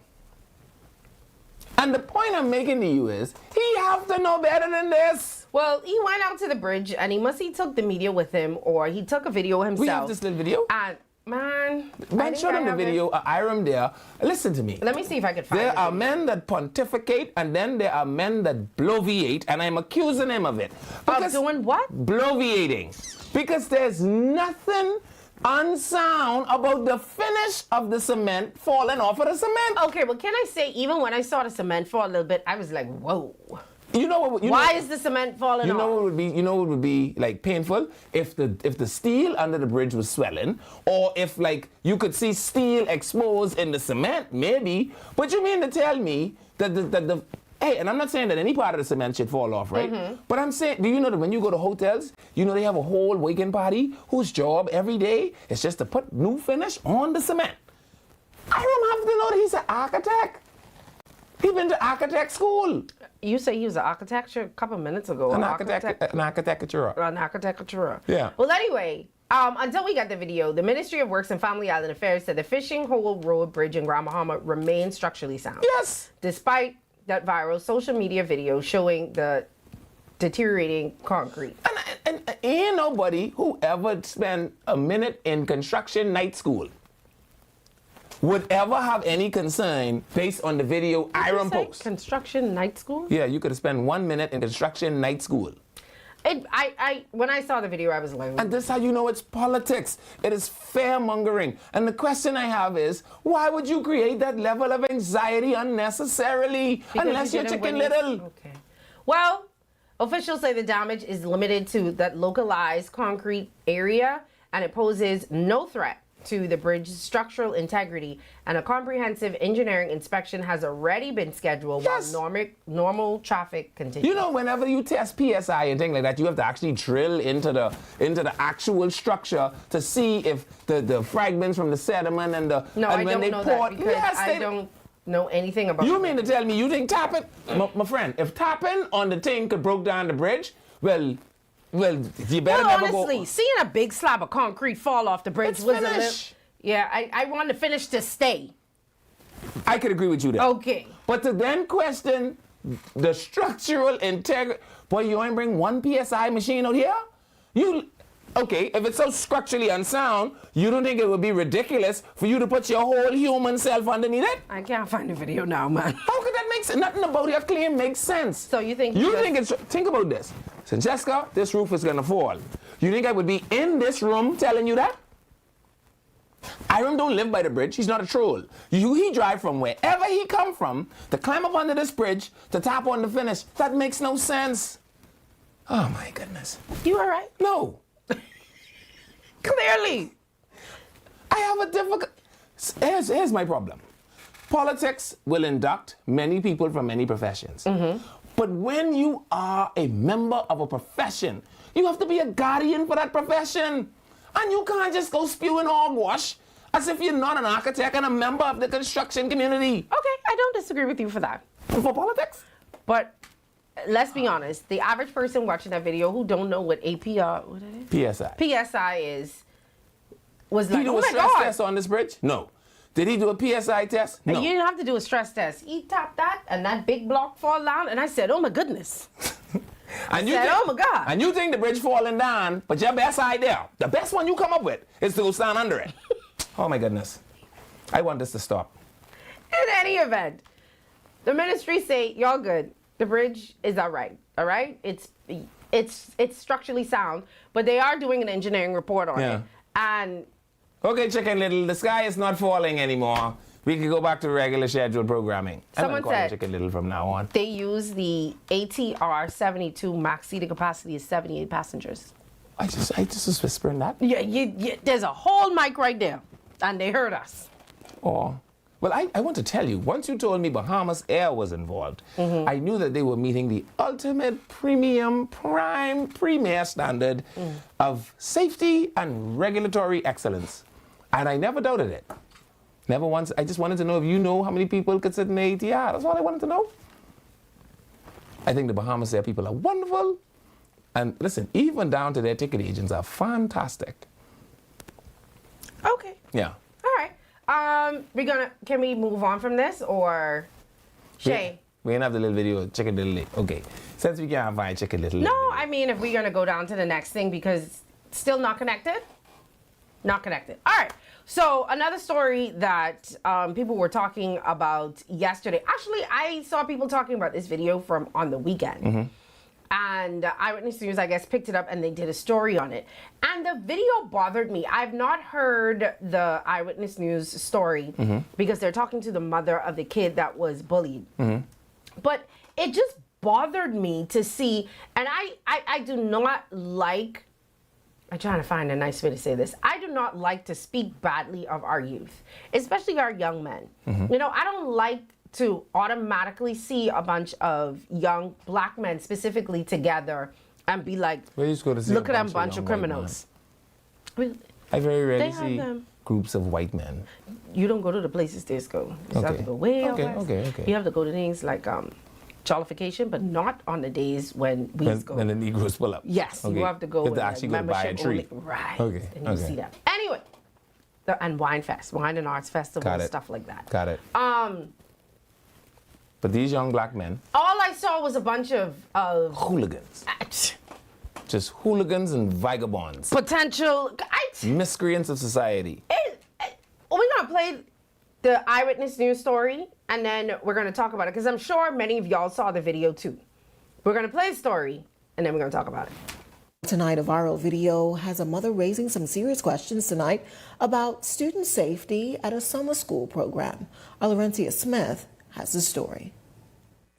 And the point I'm making to you is, he have to know better than this. Well, he went out to the bridge and he took the media with him, or he took a video himself. We have this little video. And man, Man, show them the video. IRM there. Listen to me. Let me see if I can find There it. are men that pontificate, and then there are men that bloviate, and I'm accusing him of it. Of doing what? Bloviating. Because there's nothing unsound about the finish of the cement falling off of the cement. Okay, but can I say, even when I saw the cement fall a little bit, I was like, whoa. You know what? Why is the cement falling You off? know what would be? You know what would be like painful if the steel under the bridge was swelling, or if like you could see steel exposed in the cement, maybe. But you mean to tell me that the hey, and I'm not saying that any part of the cement should fall off, right? But I'm saying, do you know that when you go to hotels, you know they have a whole weekend party whose job every day is just to put new finish on the cement. I don't have to know that he's an architect. He's been to architect school. You say he was an architecture a couple minutes ago. An architecture. An architecture. Yeah. Well, anyway, until we got the video, the Ministry of Works and Family Island Affairs said the Fishing Hole Road Bridge in Grand Bahama remains structurally sound. Yes. Despite that viral social media video showing the deteriorating concrete. And ain't nobody who ever spent a minute in construction night school would ever have any concern based on the video IRM post. Construction night school? Yeah, you could have spent 1 minute in construction night school. When I saw the video, I was like... And this is how you know it's politics. It is fear-mongering. And the question I have is, why would you create that level of anxiety unnecessarily? Because unless you you're didn't Chicken win Little. Okay. Well, officials say the damage is limited to that localized concrete area, and it poses no threat to the bridge's structural integrity, and a comprehensive engineering inspection has already been scheduled while normal traffic continues. You know, whenever you test PSI and things like that, you have to actually drill into the actual structure to see if the fragments from the sediment and the No, and I when don't they know pour, that because I don't know anything about You mean to tell me you think tapping, my friend, if tapping on the thing could broke down the bridge, well, you better never honestly, go. seeing a big slab of concrete fall off the bridge It's was finish. a little... Yeah, I want the finish to stay. I could agree with you there. Okay. But to then question the structural integrity, boy, you ain't bring one PSI machine out here? Okay, if it's so structurally unsound, you don't think it would be ridiculous for you to put your whole human self underneath it? I can't find the video now, man. How could that make sense? Nothing about your claim makes sense. So you think... Think about this. Francesca, this roof is gonna fall. You think I would be in this room telling you that? IRM don't live by the bridge. He's not a troll. He drive from wherever he come from to climb up under this bridge to tap on the finish. That makes no sense. Oh my goodness. You all right? No. Clearly. I have a difficult... Here's my problem. Politics will induct many people from many professions. But when you are a member of a profession, you have to be a guardian for that profession. And you can't just go spewing hogwash as if you're not an architect and a member of the construction community. Okay, I don't disagree with you for that. For politics? But let's be honest, the average person watching that video who don't know what APR, what it is? PSI. PSI is, was like, Did he do oh a my stress God. test on this bridge? No. Did he do a PSI test? No. You didn't have to do a stress test. He tapped that and that big block fall down and I said, oh my goodness. And you said, think, oh my God. And you think the bridge falling down, but your best idea, the best one you come up with, is to go stand under it. Oh my goodness. I want this to stop. In any event, the ministry say, y'all good. The bridge is all right. It's structurally sound, but they are doing an engineering report on it. And okay, Chicken Little, the sky is not falling anymore. We can go back to regular scheduled programming. Someone said Chicken Little from now on. they use the ATR 72 max seating capacity is 78 passengers. I just was whispering that. Yeah, there's a whole mic right there, and they heard us. Oh. Well, I want to tell you, once you told me Bahamas Air was involved, I knew that they were meeting the ultimate premier standard of safety and regulatory excellence. And I never doubted it. Never once. I just wanted to know if you know how many people could sit in the ATR. That's all I wanted to know. I think the Bahamas, there people are wonderful. And listen, even down to their ticket agents are fantastic. Okay. Yeah. All right. Can we move on from this, or Shay? We can have the little video, Chicken Little Late. Okay. Since we can't find Chicken Little Late. No, I mean, if we're gonna go down to the next thing, because still not connected. Not connected. All right. So another story that people were talking about yesterday. Actually, I saw people talking about this video from on the weekend. Mm-hmm. And Eyewitness News, I guess, picked it up and they did a story on it. And the video bothered me. I've not heard the Eyewitness News story because they're talking to the mother of the kid that was bullied. But it just bothered me to see, and I do not like, I'm trying to find a nice way to say this. I do not like to speak badly of our youth, especially our young men. You know, I don't like to automatically see a bunch of young black men specifically together and be like, look at them bunch of criminals. I very rarely have see them. groups of white men. You don't go to the places they go. You have to go way out west. Okay. You have to go to things like jollification, but not on the days when we go. When the Negroes pull up. Yes, you have to go with actually go buy a tree. Right. Okay. And you see that. Anyway, and Wine Fest, Wine and Arts Festival, stuff like that. Got it. But these young black men. All I saw was a bunch of hooligans. Just hooligans and vagabonds. Potential miscreants of society. We're going to play the Eyewitness News story, and then we're going to talk about it, because I'm sure many of y'all saw the video too. We're going to play the story, and then we're going to talk about it. Tonight, a viral video has a mother raising some serious questions tonight about student safety at a summer school program. Our Laurentia Smith has the story.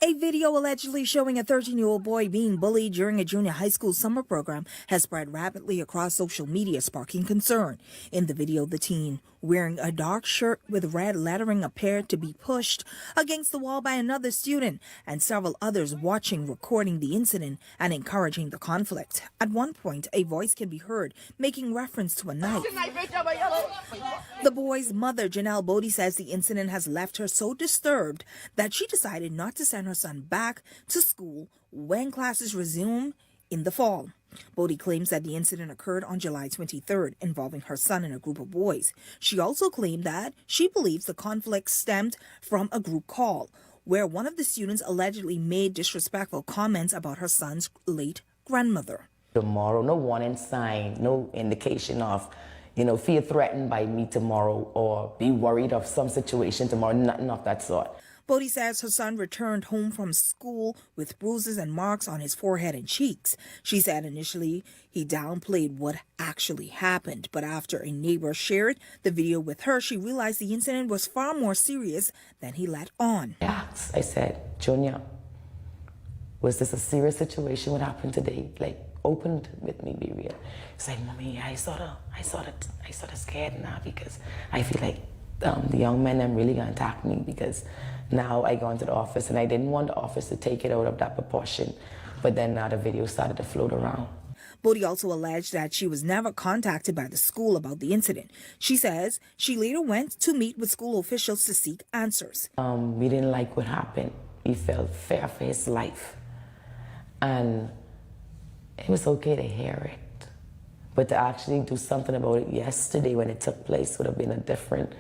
A video allegedly showing a 13-year-old boy being bullied during a junior high school summer program has spread rapidly across social media, sparking concern. In the video, the teen, wearing a dark shirt with red lettering, appeared to be pushed against the wall by another student, and several others watching, recording the incident and encouraging the conflict. At one point, a voice can be heard making reference to a knife. The boy's mother, Janelle Bodie, says the incident has left her so disturbed that she decided not to send her son back to school when classes resume in the fall. Bodie claims that the incident occurred on July 23rd, involving her son and a group of boys. She also claimed that she believes the conflict stemmed from a group call, where one of the students allegedly made disrespectful comments about her son's late grandmother. Tomorrow, no warning sign, no indication of, feel threatened by me tomorrow or be worried of some situation tomorrow, nothing of that sort. Bodie says her son returned home from school with bruises and marks on his forehead and cheeks. She said initially he downplayed what actually happened, but after a neighbor shared the video with her, she realized the incident was far more serious than he let on. I said, Junior, was this a serious situation? What happened today? Like, opened with me, be real. He's like, Mommy, I sort of scared now because I feel like the young men are really gonna attack me, because now I go into the office and I didn't want the office to take it out of that proportion, but then now the video started to float around. Bodie also alleged that she was never contacted by the school about the incident. She says she later went to meet with school officials to seek answers. We didn't like what happened. He felt fear for his life, and it was okay to hear it, but to actually do something about it yesterday when it took place would have been a different,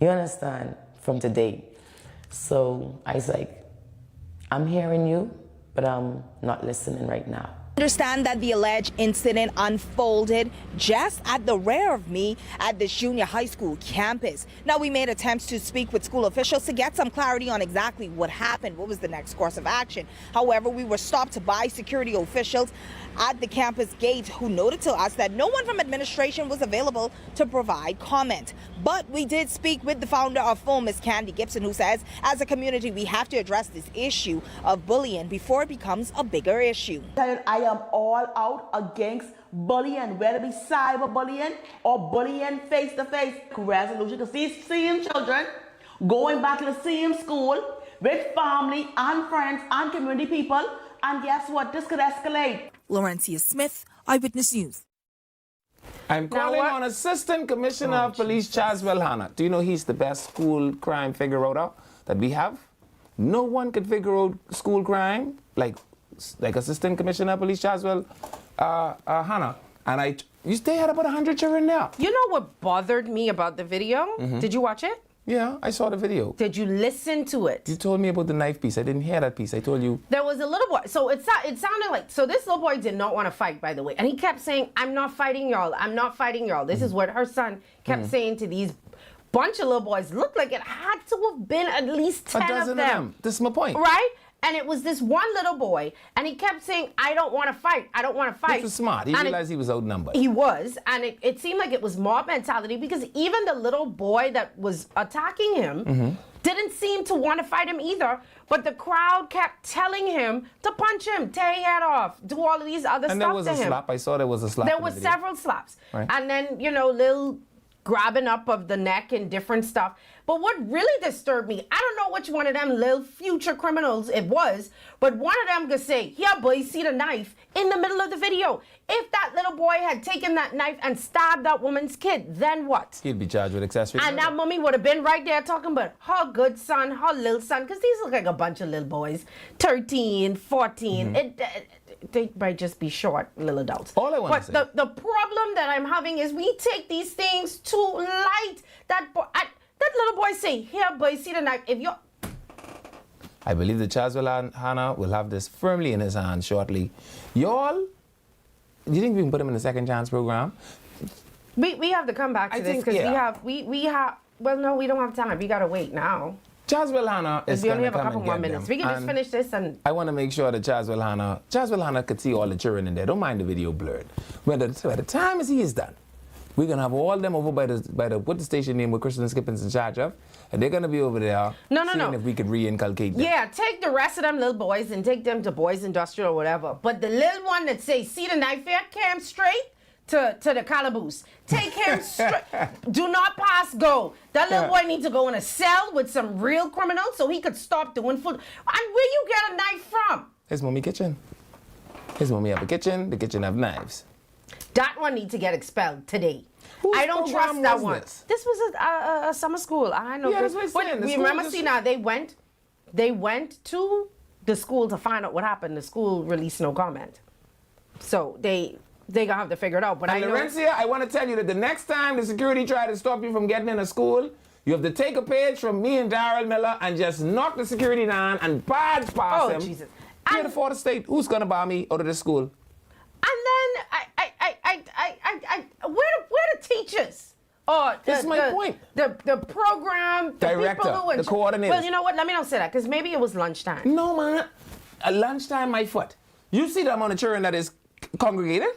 you understand, from today. So I was like, I'm hearing you, but I'm not listening right now. Understand that the alleged incident unfolded just at the rear of me at the junior high school campus. Now, we made attempts to speak with school officials to get some clarity on exactly what happened, what was the next course of action. However, we were stopped by security officials at the campus gate who noted to us that no one from administration was available to provide comment. But we did speak with the founder of FOAM, Ms. Candy Gibson, who says, as a community, we have to address this issue of bullying before it becomes a bigger issue. I am all out against bullying, whether it be cyberbullying or bullying face-to-face. Resolution, because these same children going back to the same school with family and friends and community people, and guess what? This could escalate. Laurentia Smith, Eyewitness News. I'm calling on Assistant Commissioner of Police Chaz Velhana. Do you know he's the best school crime figure outer that we have? No one could figure out school crime like Assistant Commissioner of Police Chaswell Hannah, and they had about 100 children there. You know what bothered me about the video? Did you watch it? Yeah, I saw the video. Did you listen to it? You told me about the knife piece. I didn't hear that piece. I told you. There was a little boy. So it sounded like, so this little boy did not want to fight, by the way. And he kept saying, I'm not fighting y'all. I'm not fighting y'all. This is what her son kept saying to these bunch of little boys. Looked like it had to have been at least 10 of them. This is my point. Right? And it was this one little boy, and he kept saying, I don't want to fight. I don't want to fight. This was smart. He realized he was outnumbered. He was, and it seemed like it was mob mentality because even the little boy that was attacking him didn't seem to want to fight him either. But the crowd kept telling him to punch him, tear his head off, do all of these other stuff to him. And there was a slap. I saw there was a slap. There was several slaps. Right. And then, little grabbing up of the neck and different stuff. But what really disturbed me, I don't know which one of them little future criminals it was, but one of them could say, here, boy, see the knife in the middle of the video. If that little boy had taken that knife and stabbed that woman's kid, then what? He'd be charged with accessory. And that mommy would have been right there talking about her good son, her little son, because these look like a bunch of little boys, 13, 14. They might just be short little adults. All I want to say. But the problem that I'm having is we take these things too light. That little boy say, here, boy, see the knife. If you're... I believe the Chaswell Hannah will have this firmly in his hands shortly. Y'all, do you think we can put him in the second chance program? We have to come back to this because we have, well, no, we don't have time. We got to wait now. Chaswell Hannah is we only have a come couple and more get minutes. them. We can just finish this and... I want to make sure that Chaswell Hannah could see all the children in there. Don't mind the video blurred. By the time he is done, we're going to have all them over by the what the station name with Kristen Skippins in charge of, and they're going to be over there seeing if we could re-inculcate them. Yeah, take the rest of them little boys and take them to Boys Industrial or whatever. But the little one that say, see the knife here, came straight to the calaboose. Take him straight. Do not pass go. That little boy needs to go in a cell with some real criminals so he could stop doing food. And where you get a knife from? His mommy kitchen. His mommy have a kitchen. The kitchen have knives. That one needs to get expelled today. Whose I don't trust program that was one. this? Was a summer school. I know. Yeah, that's what I'm saying. The We school remember, just- see now, they went to the school to find out what happened. The school released no comment. So they gonna have to figure it out. But And Laurencia, I want to tell you that the next time the security try to stop you from getting in a school, you have to take a page from me and Darrell Miller and just knock the security down and barge past him. Oh, Jesus. Here to Florida State, who's gonna bar me out of this school? And then where the teachers? Oh, That's my point. The program, the Director, people who the coordinators. Well, you know what? Let me not say that because maybe it was lunchtime. No, man. At lunchtime, my foot. You see the amount of children that is congregated?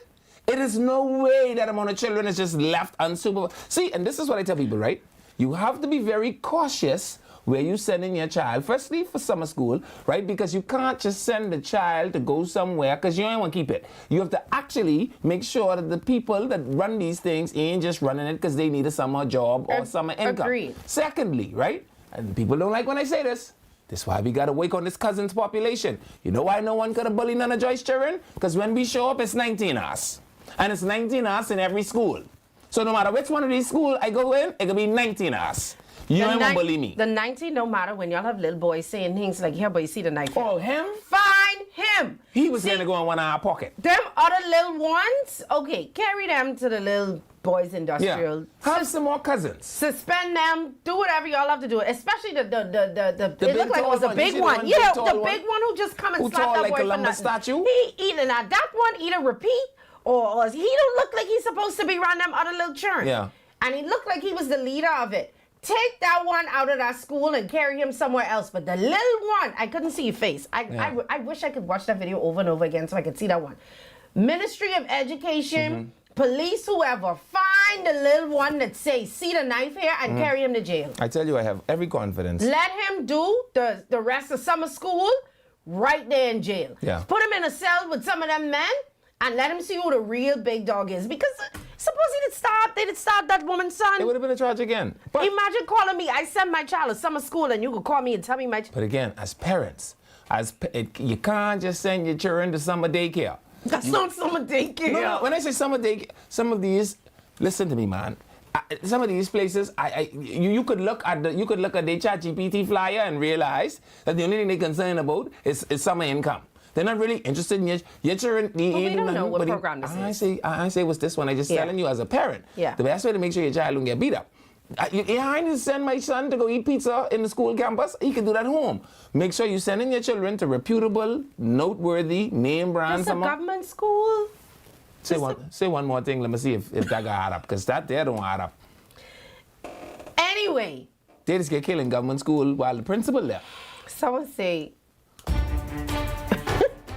It is no way that amount of children is just left unsupervised. See, and this is what I tell people, right? You have to be very cautious where you sending your child, firstly for summer school, right? Because you can't just send the child to go somewhere because you ain't want to keep it. You have to actually make sure that the people that run these things ain't just running it because they need a summer job or summer income. Agreed. Secondly, right? And people don't like when I say this. This is why we got to wake on this cousin's population. You know why no one could have bullied none of Joyce children? Because when we show up, it's 19 us. And it's 19 us in every school. So no matter which one of these schools I go in, it could be 19 us. You ain't gonna believe me. The 19, no matter when y'all have little boys saying things like, here, boy, you see the knife. Oh, him? Find him. He was going to go in one eye pocket. Them other little ones, okay, carry them to the little Boys Industrial. Yeah. Have some more cousins. Suspend them. Do whatever y'all have to do. Especially the it big looked like it tall was a one. big You see the one. one, Yeah, big tall the one? big one who just come and Who slap tall that like boy for Columbus nothing. statue? He either now that one either repeat or he don't look like he's supposed to be around them other little children. Yeah. And he looked like he was the leader of it. Take that one out of that school and carry him somewhere else. But the little one, I couldn't see your face. I wish I could watch that video over and over again so I could see that one. Ministry of Education, police, whoever, find the little one that say, see the knife here and carry him to jail. I tell you, I have every confidence. Let him do the rest of summer school right there in jail. Yeah. Put him in a cell with some of them men and let him see who the real big dog is. Because suppose they did stop that woman's son. It would have been a charge again. But Imagine calling me. I send my child to summer school and you could call me and tell me my... But again, as parents, you can't just send your children to summer daycare. That's not summer daycare. No, when I say summer daycare, some of these, listen to me, man. Some of these places, you could look at the ChatGPT flyer and realize that the only thing they're concerned about is summer income. They're not really interested in your children. We don't know what program this is. I say what's this one. I just telling you as a parent. Yeah. The best way to make sure your child don't get beat up. I need to send my son to go eat pizza in the school campus. He can do that at home. Make sure you're sending your children to reputable, noteworthy, name brand. It's a government school. Say one more thing. Let me see if that got add up. Because that there don't add up. Anyway. They just get killed in government school while the principal there. Someone say.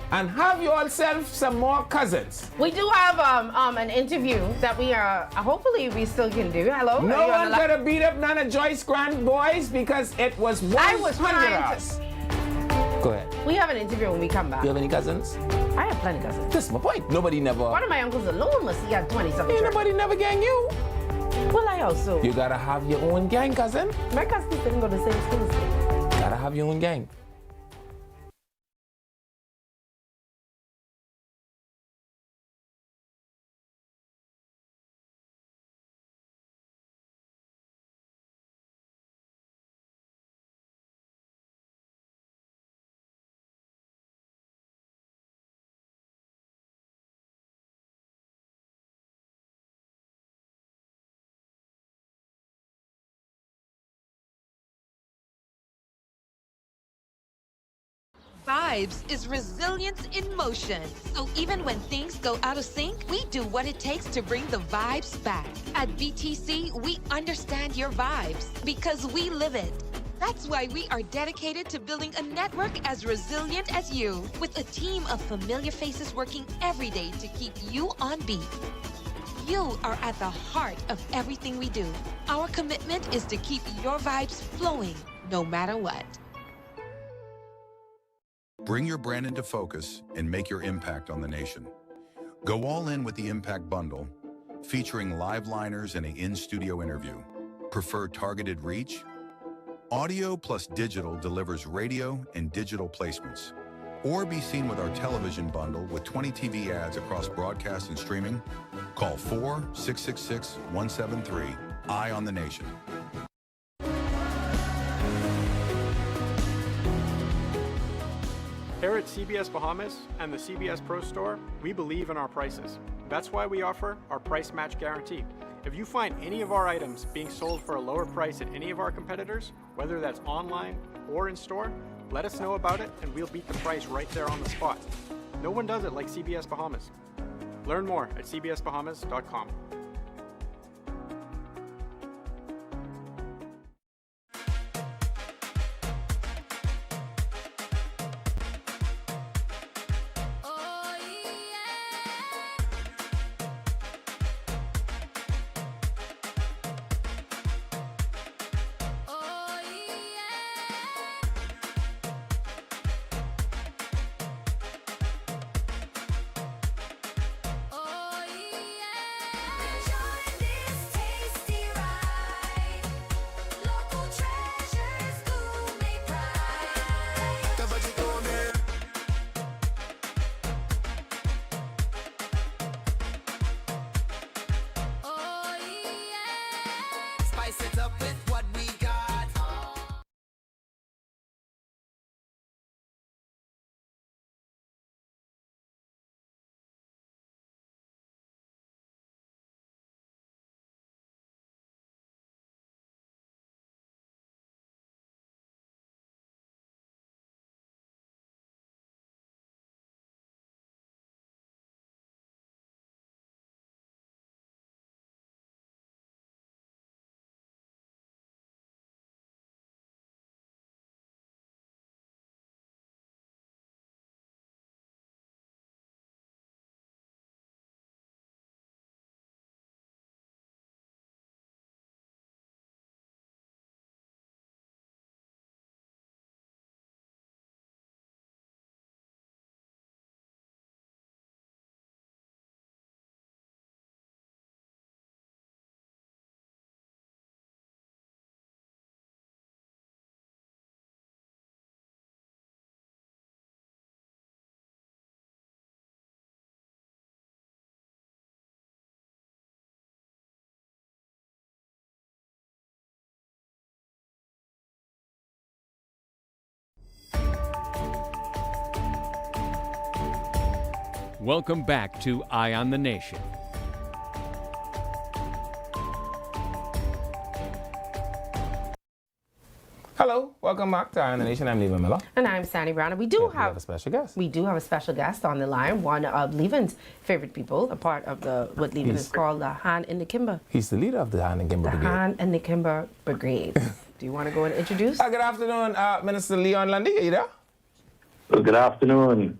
And have yourself some more cousins. We do have an interview that we are, hopefully we still can do. Hello? No one better beat up none of Joyce Grant boys because it was 100 us. Go ahead. We have an interview when we come back. You have any cousins? I have plenty of cousins. This is my point. Nobody never. One of my uncles alone must he had 20-something. Nobody never gang you. Well, I also. You gotta have your own gang, cousin. My cousins didn't go to the same school as me. Gotta have your own gang. Vibes is resilience in motion. So even when things go out of sync, we do what it takes to bring the vibes back. At VTC, we understand your vibes because we live it. That's why we are dedicated to building a network as resilient as you, with a team of familiar faces working every day to keep you on beat. You are at the heart of everything we do. Our commitment is to keep your vibes flowing, no matter what. Bring your brand into focus and make your impact on the nation. Go all in with the Impact Bundle, featuring live liners and an in-studio interview. Prefer targeted reach? Audio plus digital delivers radio and digital placements. Or be seen with our television bundle with 20 TV ads across broadcast and streaming. Call 4-666-173. Eye on the Nation. Here at CBS Bahamas and the CBS Pro Store, we believe in our prices. That's why we offer our price match guarantee. If you find any of our items being sold for a lower price at any of our competitors, whether that's online or in store, let us know about it and we'll beat the price right there on the spot. No one does it like CBS Bahamas. Learn more at cbsbahamas.com. Spice it up with what we got. Welcome back to Eye on the Nation. Hello, welcome back to Eye on the Nation. I'm Levan Miller. And I'm Sandy Brown. And we have a special guest. We do have a special guest on the line, one of Levan's favorite people, a part of what Levan is called the Han and the Kimber. He's the leader of the Han and Kimber Brigade. The Han and the Kimber Brigade. Do you want to go and introduce? Good afternoon, Minister Leon Lundy. Are you there? Well, good afternoon,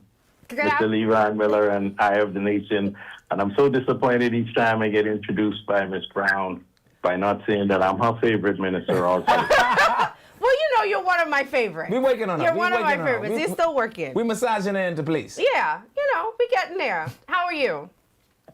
Good Mr. Levan Miller and Eye of the Nation. And I'm so disappointed each time I get introduced by Ms. Brown by not saying that I'm her favorite minister also. Well, you know, you're one of my favorites. We're working on it. You're one of my favorites. You're still working. We're massaging it into place. Yeah, you know, we're getting there. How are you?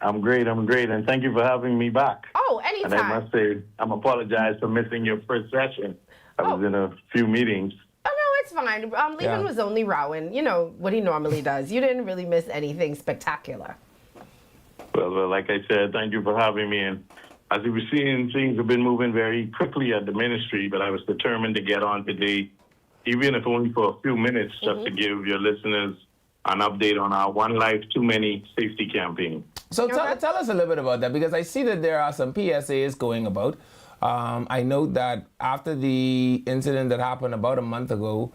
I'm great, and thank you for having me back. Oh, anytime. And I must say, I'm apologize for missing your first session. I was in a few meetings. Oh, no, it's fine. Levan was only rowing, you know, what he normally does. You didn't really miss anything spectacular. Well, like I said, thank you for having me. And as you were seeing, things have been moving very quickly at the ministry, but I was determined to get on today, even if only for a few minutes, just to give your listeners an update on our One Life Too Many safety campaign. So tell us a little bit about that, because I see that there are some PSAs going about. I know that after the incident that happened about a month ago,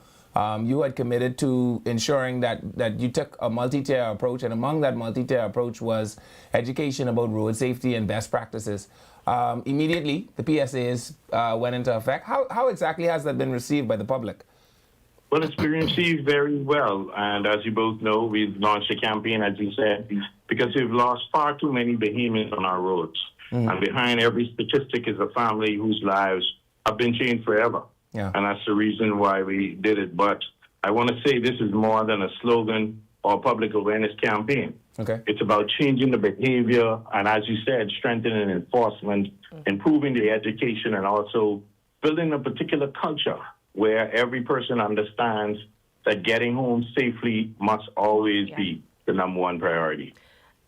you had committed to ensuring that you took a multi-tier approach, and among that multi-tier approach was education about road safety and best practices. Immediately, the PSAs went into effect. How exactly has that been received by the public? Well, it's been received very well. And as you both know, we've launched a campaign, as you said, because we've lost far too many Bahamians on our roads. And behind every statistic is a family whose lives have been changed forever. Yeah. And that's the reason why we did it. But I want to say this is more than a slogan or public awareness campaign. Okay. It's about changing the behavior and, as you said, strengthening enforcement, improving the education, and also building a particular culture where every person understands that getting home safely must always be the number one priority.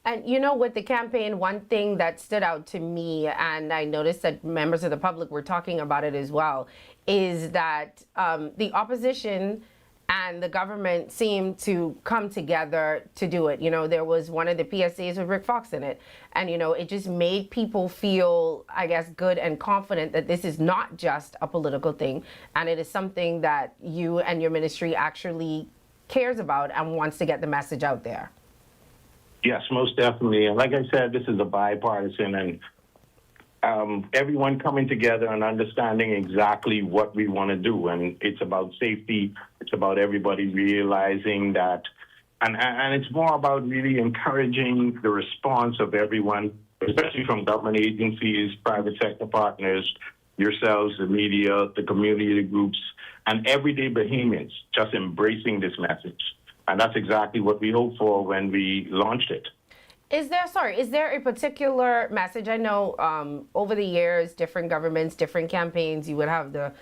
And you know, with the campaign, one thing that stood out to me, and I noticed that members of the public were talking about it as well, is that the opposition and the government seemed to come together to do it. You know, there was one of the PSAs with Rick Fox in it. And, you know, it just made people feel, I guess, good and confident that this is not just a political thing. And it is something that you and your ministry actually cares about and wants to get the message out there. Yes, most definitely. And like I said, this is a bipartisan, and everyone coming together and understanding exactly what we want to do. And it's about safety. It's about everybody realizing that. And it's more about really encouraging the response of everyone, especially from government agencies, private sector partners, yourselves, the media, the community groups, and everyday Bahamians just embracing this message. And that's exactly what we hoped for when we launched it. Is there a particular message? I know over the years, different governments, different campaigns, you would have the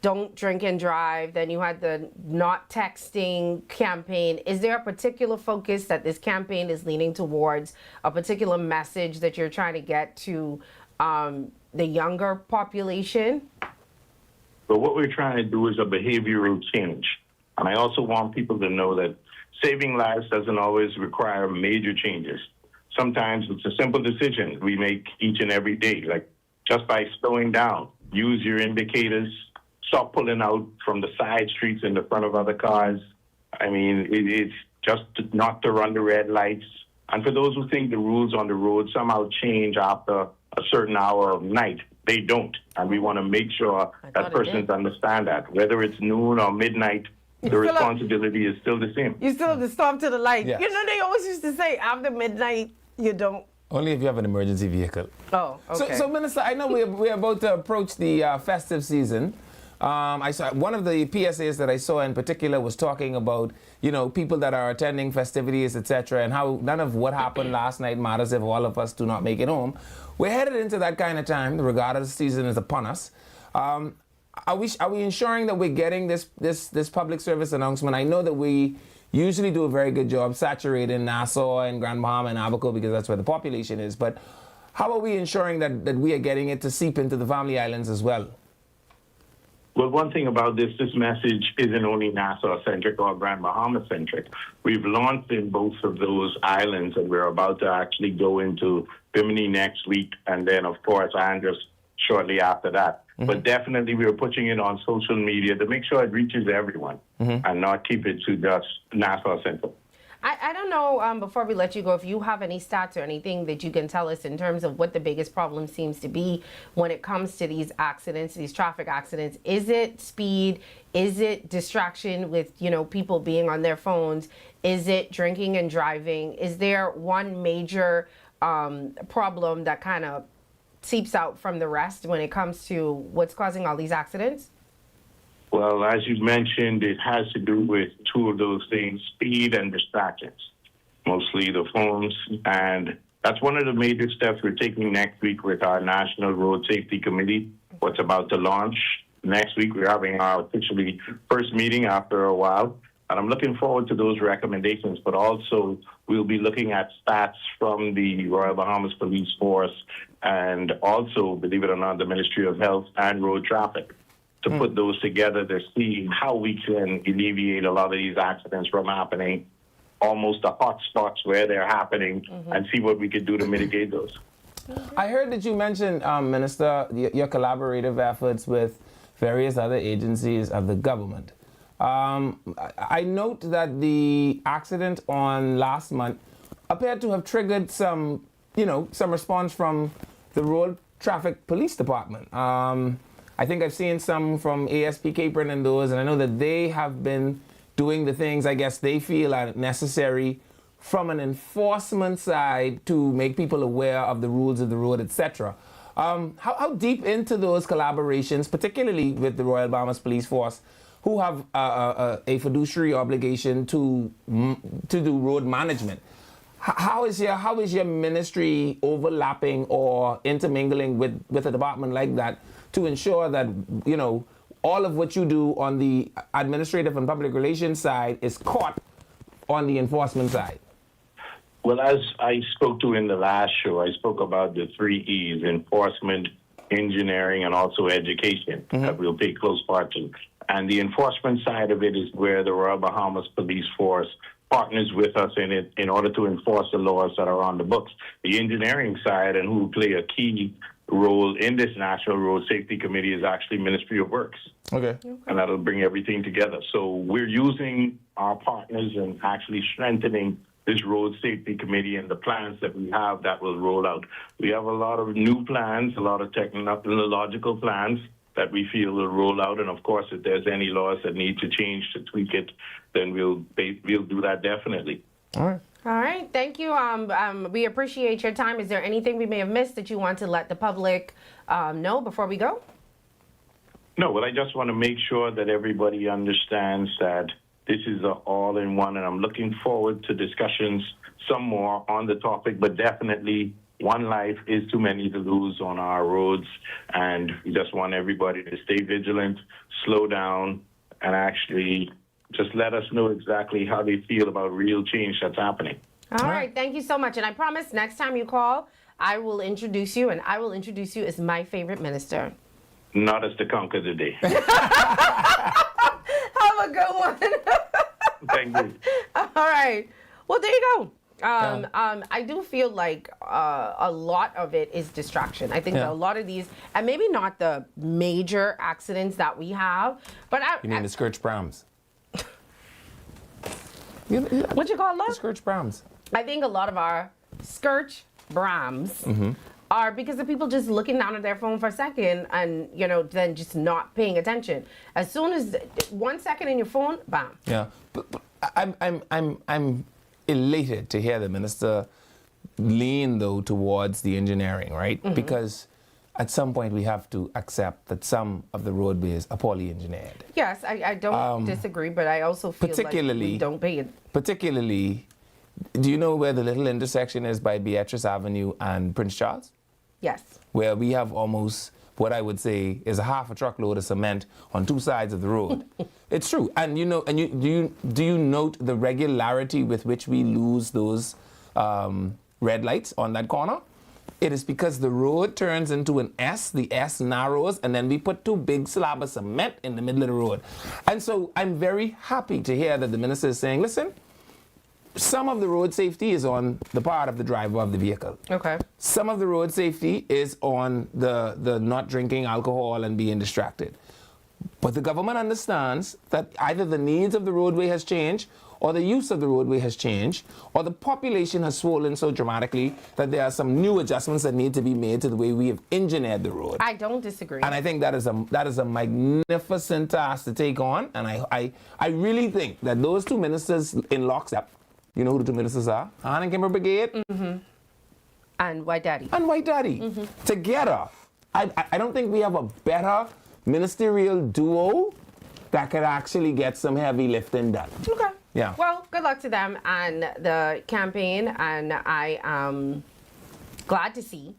don't drink and drive, then you had the not texting campaign. Is there a particular focus that this campaign is leaning towards, a particular message that you're trying to get to the younger population? But what we're trying to do is a behavioral change. And I also want people to know that saving lives doesn't always require major changes. Sometimes it's a simple decision we make each and every day, like just by slowing down, use your indicators, stop pulling out from the side streets in the front of other cars. I mean, it's just not to run the red lights. And for those who think the rules on the road somehow change after a certain hour of night, they don't. And we want to make sure that persons understand that. Whether it's noon or midnight, the responsibility is still the same. You still have to stop to the light. Yes. You know, they always used to say after midnight, you don't. Only if you have an emergency vehicle. Oh, okay. So Minister, I know we're about to approach the festive season. I saw one of the PSAs that I saw in particular was talking about, you know, people that are attending festivities, etc., and how none of what happened last night matters if all of us do not make it home. We're headed into that kind of time. The regatta season is upon us. Are we ensuring that we're getting this public service announcement? I know that we usually do a very good job saturating Nassau and Grand Bahama and Abaco because that's where the population is. But how are we ensuring that we are getting it to seep into the Family Islands as well? Well, one thing about this message isn't only Nassau-centric or Grand Bahama-centric. We've launched in both of those islands, and we're about to actually go into Bimini next week, and then, of course, Andros shortly after that. But definitely we're pushing it on social media to make sure it reaches everyone and not keep it to just Nassau-centric. I don't know, before we let you go, if you have any stats or anything that you can tell us in terms of what the biggest problem seems to be when it comes to these accidents, these traffic accidents. Is it speed? Is it distraction with, people being on their phones? Is it drinking and driving? Is there one major problem that kind of seeps out from the rest when it comes to what's causing all these accidents? Well, as you mentioned, it has to do with two of those things, speed and distractions, mostly the phones. And that's one of the major steps we're taking next week with our National Road Safety Committee, what's about to launch. Next week, we're having our officially first meeting after a while. And I'm looking forward to those recommendations, but also we'll be looking at stats from the Royal Bahamas Police Force and also, believe it or not, the Ministry of Health and Road Traffic, to put those together to see how we can alleviate a lot of these accidents from happening, almost the hot spots where they're happening, and see what we could do to mitigate those. I heard that you mentioned, Minister, your collaborative efforts with various other agencies of the government. I note that the accident on last month appeared to have triggered some response from the Road Traffic Police Department. I think I've seen some from ASP Capron and those, and I know that they have been doing the things I guess they feel are necessary from an enforcement side to make people aware of the rules of the road, etc. How deep into those collaborations, particularly with the Royal Bahamas Police Force, who have a fiduciary obligation to do road management? How is your ministry overlapping or intermingling with a department like that to ensure that, all of what you do on the administrative and public relations side is caught on the enforcement side? Well, as I spoke to in the last show, I spoke about the 3 E's, enforcement, engineering, and also education, that we'll take close part to. And the enforcement side of it is where the Royal Bahamas Police Force partners with us in it in order to enforce the laws that are on the books. The engineering side, and who play a key role in this National Road Safety Committee, is actually Ministry of Works. Okay. And that'll bring everything together. So we're using our partners and actually strengthening this Road Safety Committee and the plans that we have that will roll out. We have a lot of new plans, a lot of technological plans that we feel will roll out. And of course, if there's any laws that need to change to tweak it, then we'll do that definitely. All right. All right. Thank you. We appreciate your time. Is there anything we may have missed that you want to let the public know before we go? No, well, I just want to make sure that everybody understands that this is an all-in-one, and I'm looking forward to discussions some more on the topic, but definitely one life is too many to lose on our roads, and we just want everybody to stay vigilant, slow down, and actually just let us know exactly how they feel about real change that's happening. All right. Thank you so much. And I promise next time you call, I will introduce you, and I will introduce you as my favorite minister. Not as to conquer the day. Have a good one. Thank you. All right. Well, there you go. I do feel like a lot of it is distraction. I think that a lot of these, and maybe not the major accidents that we have, but You mean the Scourge Brahms? What you call love? Scourge Brahms. I think a lot of our Scourge Brahms are because of people just looking down at their phone for a second and, then just not paying attention. As soon as 1 second in your phone, bam. Yeah, but I'm elated to hear the minister lean though towards the engineering, right? Because at some point we have to accept that some of the roadways are poorly engineered. Yes, I don't disagree, but I also feel like we don't pay it. Particularly, do you know where the little intersection is by Beatrice Avenue and Prince Charles? Yes. Where we have almost what I would say is a half a truckload of cement on 2 sides of the road. It's true. And do you note the regularity with which we lose those red lights on that corner? It is because the road turns into an S, the S narrows, and then we put 2 big slabs of cement in the middle of the road. And so I'm very happy to hear that the minister is saying, listen, some of the road safety is on the part of the driver of the vehicle. Okay. Some of the road safety is on the not drinking alcohol and being distracted. But the government understands that either the needs of the roadway has changed, or the use of the roadway has changed, or the population has swollen so dramatically that there are some new adjustments that need to be made to the way we have engineered the road. I don't disagree. And I think that is a magnificent task to take on. And I really think that those 2 ministers in lockstep, you know who the 2 ministers are? Han and Kimber Brigade. Mm-hmm. And White Daddy. And White Daddy. Together. I don't think we have a better ministerial duo that could actually get some heavy lifting done. Okay. Yeah. Well, good luck to them and the campaign, and I am glad to see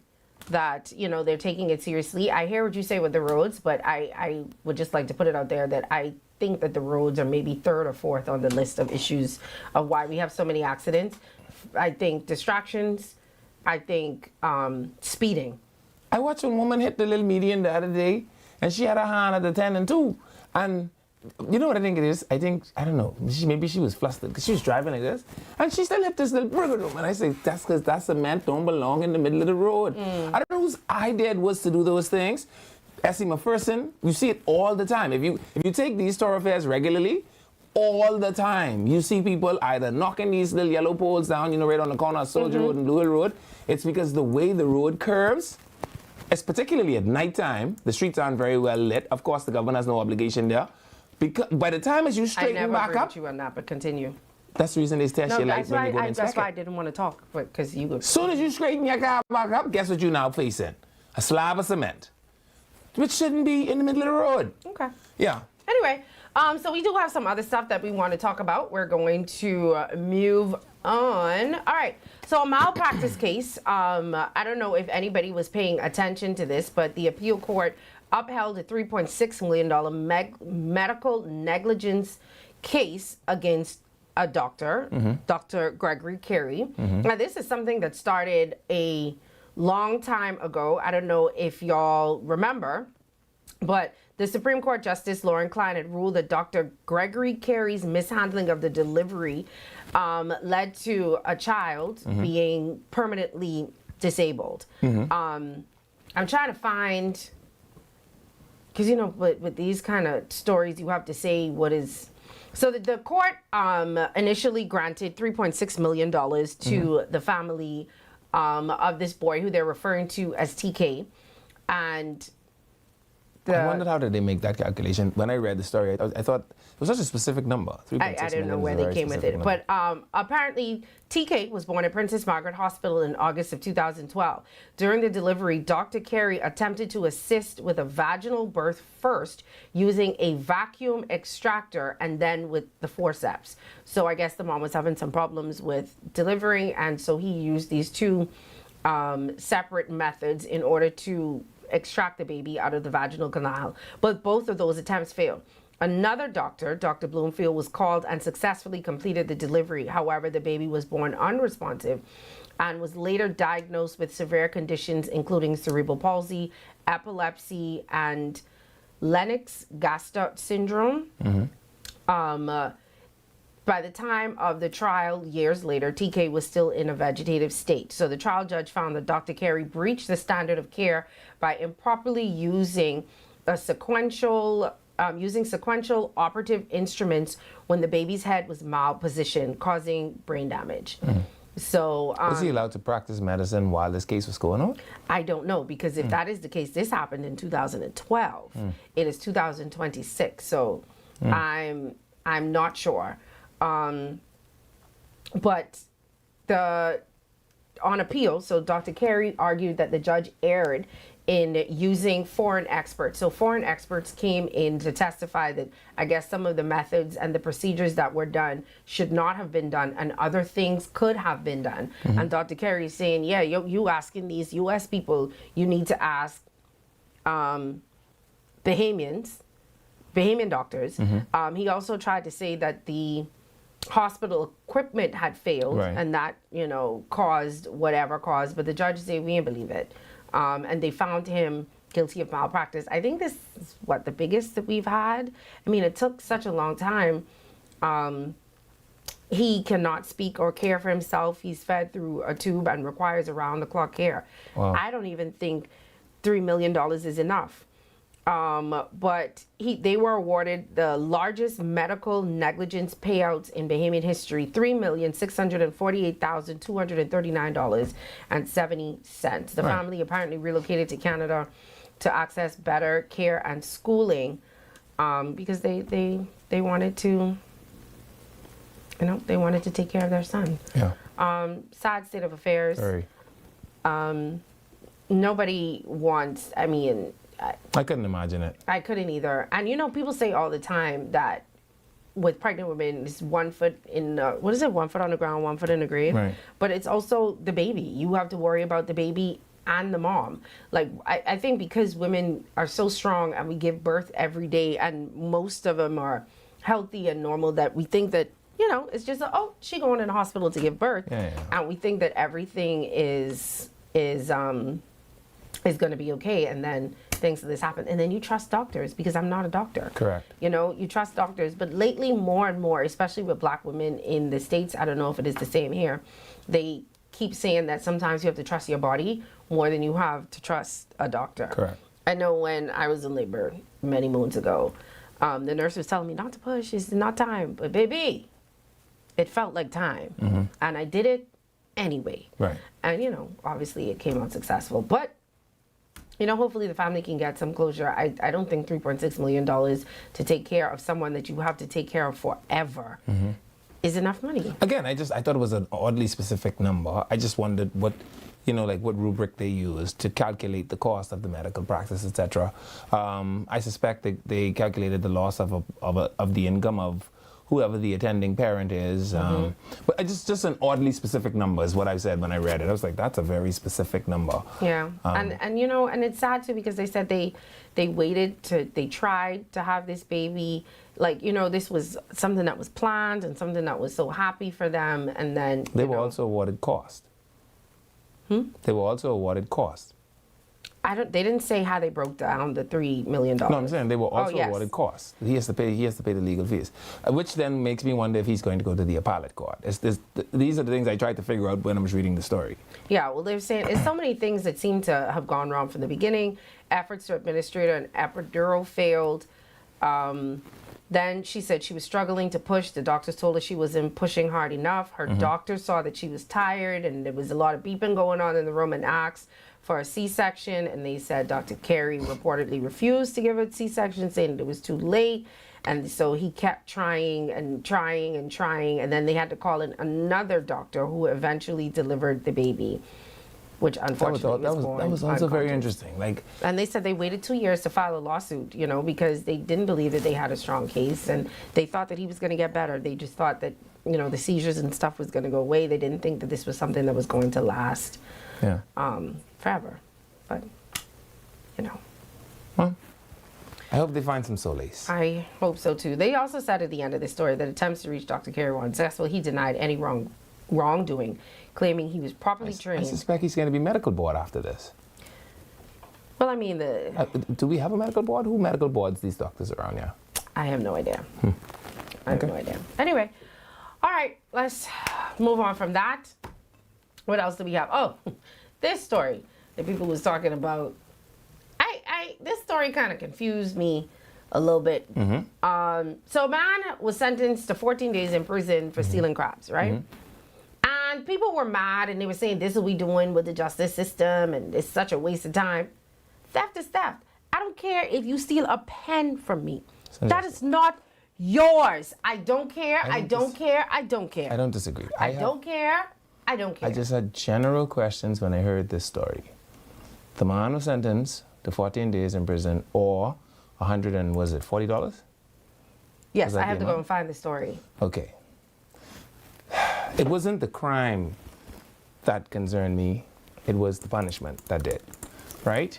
that, you know, they're taking it seriously. I hear what you say with the roads, but I would just like to put it out there that I think that the roads are maybe 3rd or 4th on the list of issues of why we have so many accidents. I think distractions, I think speeding. I watched a woman hit the little median the other day, and she had a hand at the 10 and 2, and you know what I think it is? I don't know, maybe she was flustered because she was driving like this, and she still hit this little burger room. And I say, that's because that cement don't belong in the middle of the road. I don't know whose idea it was to do those things. Essie McPherson, you see it all the time. If you take these thoroughfares regularly, all the time, you see people either knocking these little yellow poles down, you know, right on the corner of Soldier Road and Blue Hill Road. It's because the way the road curves, it's particularly at nighttime, the streets aren't very well lit. Of course, the government has no obligation there. Because by the time as you straighten back up, you on that, but continue. That's the reason they test your lights when you go and inspect That's why I didn't want to talk, because you go. As soon as you straighten your car back up, guess what you're now facing? A slab of cement, which shouldn't be in the middle of the road. Okay. Yeah. Anyway, so we do have some other stuff that we want to talk about. We're going to move on. All right. So a malpractice case. I don't know if anybody was paying attention to this, but the appeal court upheld a $3.6 million medical negligence case against a doctor, Dr. Gregory Carey. Now, this is something that started a long time ago. I don't know if y'all remember, but the Supreme Court Justice Lauren Klein had ruled that Dr. Gregory Carey's mishandling of the delivery led to a child being permanently disabled. I'm trying to find, because, you know, with these kind of stories, you have to say what is. So the court initially granted $3.6 million to the family of this boy, who they're referring to as TK. And I wondered how did they make that calculation. When I read the story, I thought it was such a specific number. I don't know where they came with it. But apparently, TK was born at Princess Margaret Hospital in August of 2012. During the delivery, Dr. Carey attempted to assist with a vaginal birth first using a vacuum extractor and then with the forceps. So I guess the mom was having some problems with delivering, and so he used these 2 separate methods in order to extract the baby out of the vaginal canal. But both of those attempts failed. Another doctor, Dr. Bloomfield, was called and successfully completed the delivery. However, the baby was born unresponsive and was later diagnosed with severe conditions, including cerebral palsy, epilepsy, and Lennox-Gastaut syndrome. By the time of the trial, years later, TK was still in a vegetative state. So the trial judge found that Dr. Carey breached the standard of care by improperly using sequential operative instruments when the baby's head was malpositioned, causing brain damage. So was he allowed to practice medicine while this case was going on? I don't know, because if that is the case, this happened in 2012. It is 2026, so I'm not sure. But on appeal, so Dr. Carey argued that the judge erred in using foreign experts. So foreign experts came in to testify that I guess some of the methods and the procedures that were done should not have been done and other things could have been done. And Dr. Carey is saying, yeah, you asking these U.S. people, you need to ask Bahamian doctors. He also tried to say that the hospital equipment had failed, Right. and that, caused whatever caused. But the judge said, we didn't believe it. And they found him guilty of malpractice. I think this is the biggest that we've had. I mean, it took such a long time. He cannot speak or care for himself. He's fed through a tube and requires around-the-clock care. Wow. I don't even think $3 million is enough. But they were awarded the largest medical negligence payouts in Bahamian history, $3,648,239.70. The Right. family apparently relocated to Canada to access better care and schooling, because they wanted to, they wanted to take care of their son. Yeah. Sad state of affairs. Very. Nobody wants, I couldn't imagine it. I couldn't either. And people say all the time that with pregnant women, it's 1 foot in, 1 foot on the ground, 1 foot in the grave. Right. But it's also the baby. You have to worry about the baby and the mom. Like, I think because women are so strong and we give birth every day, and most of them are healthy and normal, that we think that, it's just, she going in the hospital to give birth. Yeah. And we think that everything is going to be okay, and then things like this happen, and then you trust doctors, because I'm not a doctor. Correct. You trust doctors, but lately more and more, especially with Black women in the States, I don't know if it is the same here, they keep saying that sometimes you have to trust your body more than you have to trust a doctor. Correct. I know when I was in labor many moons ago, the nurse was telling me not to push, it's not time, but baby, it felt like time. Mm-hmm. And I did it anyway. Right. And, obviously it came out successful. But, hopefully the family can get some closure. I don't think $3.6 million to take care of someone that you have to take care of forever is enough money. Again, I thought it was an oddly specific number. I just wondered what rubric they used to calculate the cost of the medical practice, etc. I suspect they calculated the loss of the income of whoever the attending parent is. But just an oddly specific number is what I said when I read it. I was like, that's a very specific number. Yeah, and it's sad too, because they said they tried to have this baby. Like, this was something that was planned and something that was so happy for them, and then they were also awarded cost. They were also awarded cost. They didn't say how they broke down the $3 million. No, I'm saying they were also awarded costs. He has to pay the legal fees, which then makes me wonder if he's going to go to the appellate court. These are the things I tried to figure out when I was reading the story. Yeah, well, they're saying it's so many things that seem to have gone wrong from the beginning. Efforts to administer an epidural failed. Then she said she was struggling to push. The doctors told her she wasn't pushing hard enough. Her doctor saw that she was tired and there was a lot of beeping going on in the room, and asked for a C-section, and they said Dr. Carey reportedly refused to give a C-section, saying it was too late. And so he kept trying and trying and trying, and then they had to call in another doctor who eventually delivered the baby, which unfortunately that was also very interesting. And they said they waited 2 years to file a lawsuit, because they didn't believe that they had a strong case, and they thought that he was going to get better. They just thought that, the seizures and stuff was going to go away. They didn't think that this was something that was going to last forever. But, Well, I hope they find some solace. I hope so too. They also said at the end of the story that attempts to reach Dr. Carey were unsuccessful. He denied any wrongdoing, claiming he was properly trained. I suspect he's going to be medical board after this. Well, I mean, do we have a medical board? Who medical boards these doctors around here? I have no idea. I have no idea. Anyway, all right, let's move on from that. What else do we have? Oh, this story that people was talking about. This story kind of confused me a little bit. So a man was sentenced to 14 days in prison for stealing crabs, right? And people were mad, and they were saying, this is what we doing with the justice system, and it's such a waste of time. Theft is theft. I don't care if you steal a pen from me. That is not yours. I don't care. I don't care. I don't care. I don't disagree. I don't care. I don't care. I just had general questions when I heard this story. The man was sentenced to 14 days in prison, or $40? Yes, I have to go and find the story. Okay. It wasn't the crime that concerned me. It was the punishment that did, right?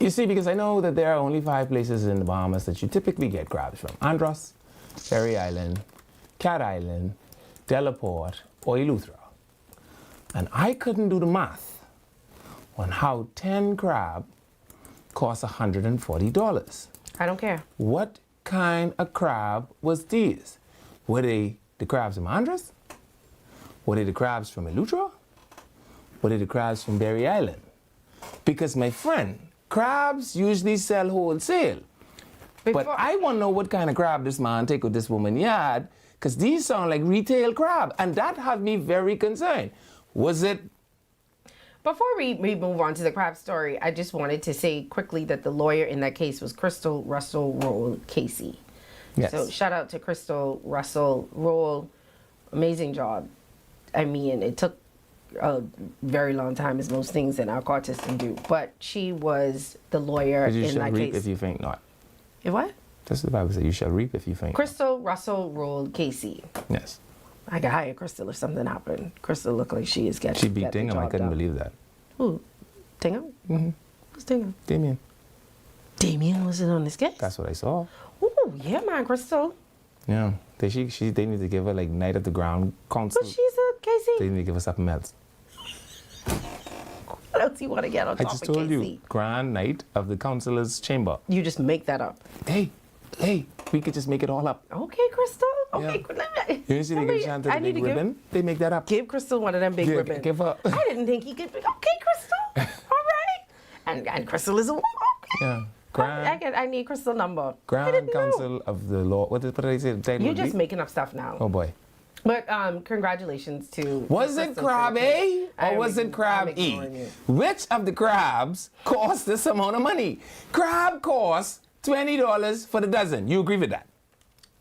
You see, because I know that there are only 5 places in the Bahamas that you typically get crabs from. Andros, Ferry Island, Cat Island, Delaport, or Eleuthera. And I couldn't do the math on how 10 crab costs $140. I don't care. What kind of crab was these? Were they the crabs from Andros? Were they the crabs from Eleuthera? Were they the crabs from Berry Island? Because my friend, crabs usually sell wholesale. But I want to know what kind of crab this man take with this woman yard, because these sound like retail crab, and that had me very concerned. Was it? Before we move on to the crab story, I just wanted to say quickly that the lawyer in that case was Crystal Russell Roll Casey. Yes. So shout out to Crystal Russell Roll. Amazing job. I mean, it took a very long time, as most things in our court system do, but she was the lawyer You in shall that reap case. if you faint not. What? That's what the Bible says. You shall reap if you faint. Crystal Russell Roll Casey. Yes. I could hire Crystal if something happened. Crystal looked like she is getting. She beat Dingham. I couldn't believe that. Who? Dingham? Mm-hmm. Who's Dingham? Damien. Damien was on this case? That's what I saw. Oh, yeah, man, Crystal. Yeah. They need to give her like Night of the Ground council. But she's a Casey. They need to give her something else. What else you want to get on I top just of told Casey? you. Grand Night of the Councilor's Chamber. You just make that up. Hey, we could just make it all up. Okay, Crystal. Okay, You didn't see they give Shanta the big ribbon? They make that up. Give Crystal one of them big ribbons. Give her. I didn't think he could. Okay, Crystal. All right. And Crystal is a woman. Okay. Yeah. Grand, I need Crystal number. Grand Council of the Law. What did I say? You're just making up stuff now. Oh boy. But congratulations to. Was it crab A or was it crab E? Which of the crabs cost this amount of money? Crab costs $20 for the dozen. You agree with that?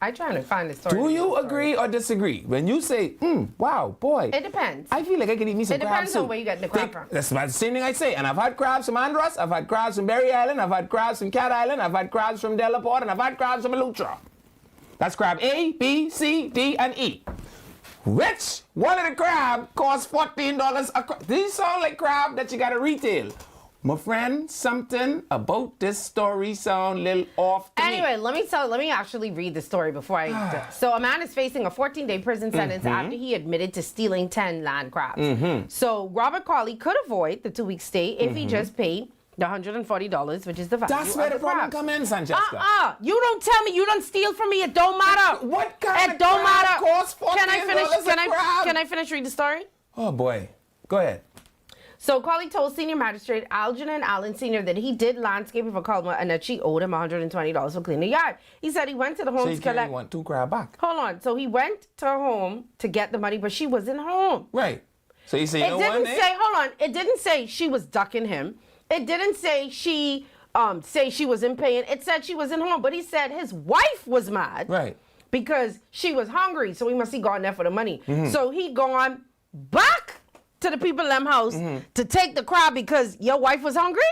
I'm trying to find the story. Do you agree or disagree? When you say, wow, boy. It depends. I feel like I could eat me some It crab depends soup. on where you get the crab from. That's the same thing I say. And I've had crabs from Andros, I've had crabs from Berry Island, I've had crabs from Cat Island, I've had crabs from Delaport, and I've had crabs from Eleuthera. That's crab A, B, C, D, and E. Which one of the crab costs $14 a crab? These sound like crab that you got to retail. My friend, something about this story sound a little off to me. Anyway, let me actually read the story before I. So a man is facing a 14-day prison sentence after he admitted to stealing 10 land crabs. So Robert Cawley could avoid the 2-week stay if he just paid the $140, which is the value That's where of the problem crabs. come in, Sancheska. You don't tell me you don't steal from me. It don't matter. What kind it of don't crab matter. costs $14 Can I finish? a crab? Can I finish reading the story? Oh boy, go ahead. So Cawley told senior magistrate Algernon Allen Sr. that he did landscaping for Culma and that she owed him $120 for cleaning the yard. He said he went to the home So to you can't collect. want 2 crab back. Hold on. So he went to her home to get the money, but she wasn't home. Right. So you say, you It know didn't what, say. Hold on. It didn't say she was ducking him. It didn't say she wasn't paying. It said she wasn't home. But he said his wife was mad. Right. Because she was hungry, so he must have gone there for the money. So he gone back to the people in them house to take the crab because your wife was hungry?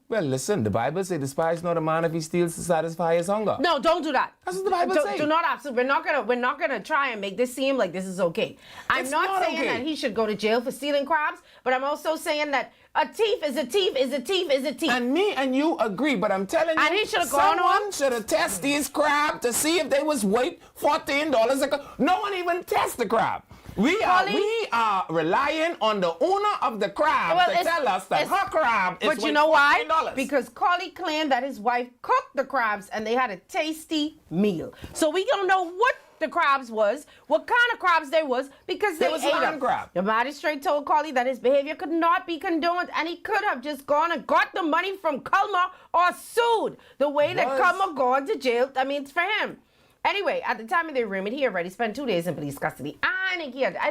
Well, listen, the Bible says, despise not a man if he steals to satisfy his hunger. No, don't do that. That's what the Bible says. Do not absolutely. We're not gonna try and make this seem like this is okay. I'm It's not not saying okay. that he should go to jail for stealing crabs, but I'm also saying that a thief is a thief is a thief is a thief. And me and you agree, but I'm telling you, And he should have gone someone on. should have tested these crab to see if they was worth $14 a crab. No one even test the crab. We are relying on the owner of the crab to tell us that her crab is But worth you know why? $14. Because Cawley claimed that his wife cooked the crabs and they had a tasty meal. So we don't know what the crabs was, what kind of crabs they was, because they There was ate land them. crab. The magistrate told Cawley that his behavior could not be condoned and he could have just gone and got the money from Culma or sued. The way that Culma gone to jail, I mean, it's for him. Anyway, at the time of the arraignment, he already spent 2 days in police custody. I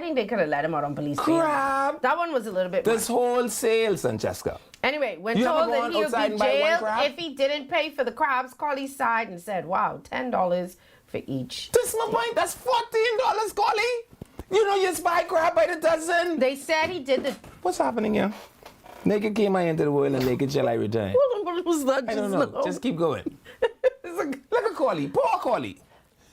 think they could have let him out on police bail. Crab. That one was a little bit This wholesale, Francesca. Anyway, when You ever told go that on he would outside be and buy one jailed crab? if he didn't pay for the crabs, Cawley sighed and said, wow, $10 for each. That's my point. That's $14, Cawley. You know you buy crab by the dozen. They said he did the... What's happening here? Naked came I into the world and naked shall I return. What was that? I don't know. Just keep going. Look at Cawley. Poor Cawley.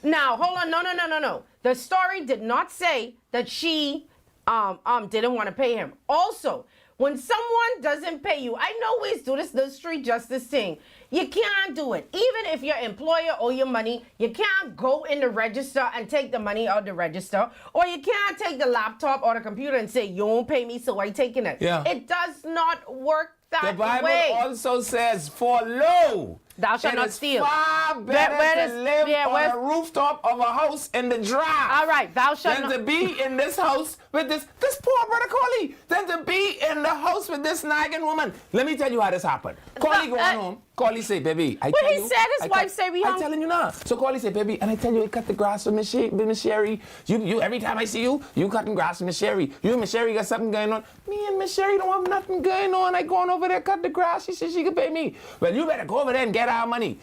Now, hold on. No. The story did not say that she didn't want to pay him. Also, When someone doesn't pay you, I know we do the street justice thing. You can't do it. Even if your employer owe you money, you can't go in the register and take the money out the register. Or you can't take the laptop or the computer and say, you won't pay me, so I'm taking it. Yeah. It does not work that way. The Bible also says, for lo, thou shalt not steal. Far better to live on a rooftop of a house in the dry. All right, thou shalt than not. to be in this house with this poor brother Coley. Than to be in the house with this nagging woman. Let me tell you how this happened. Coley going home. Coley say, baby, I tell you. But he said his wife say we home. I'm telling you now. So Coley say, baby, and I tell you, I cut the grass with Miss Sherry. You every time I see you, you cutting grass with Miss Sherry. You and Miss Sherry got something going on. Me and Miss Sherry don't have nothing going on. I going over there cut the grass. She said she could pay me. Well, you better go over there and get our money.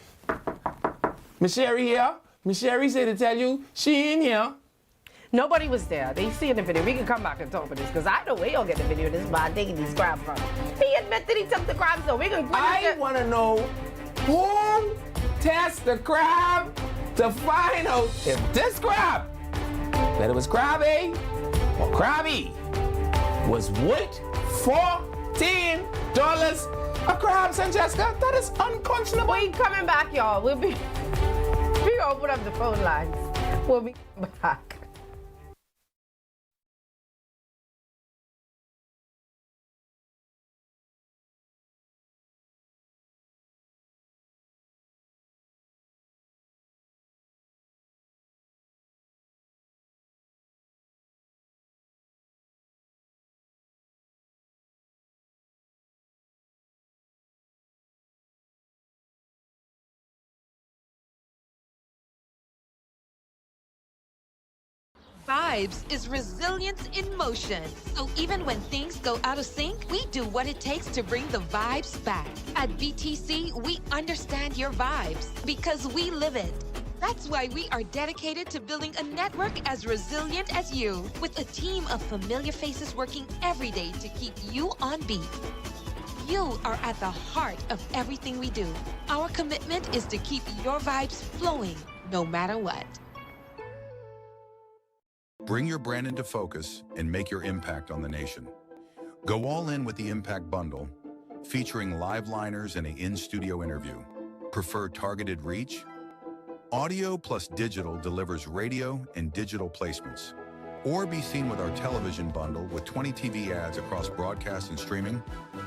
Miss Sherry here. Miss Sherry said to tell you she ain't here. Nobody was there. They see in the video. We can come back and talk about this because I know we don't get the video of this man taking these crabs from. He admitted he took the crabs, so we can. I want to know who tests the crab to find out if this crab, that it was crab A or crab E, was worth $14 a crab, Francesca. That is unconscionable. We coming back, y'all. We open up the phone lines. We'll be back. Vibes is resilience in motion. So even when things go out of sync, we do what it takes to bring the vibes back. At VTC, we understand your vibes because we live it. That's why we are dedicated to building a network as resilient as you, with a team of familiar faces working every day to keep you on beat. You are at the heart of everything we do. Our commitment is to keep your vibes flowing, no matter what. Bring your brand into focus and make your impact on the nation. Go all in with the Impact Bundle, featuring live liners and an in-studio interview. Prefer targeted reach? Audio plus digital delivers radio and digital placements. Or be seen with our television bundle with 20 TV ads across broadcast and streaming.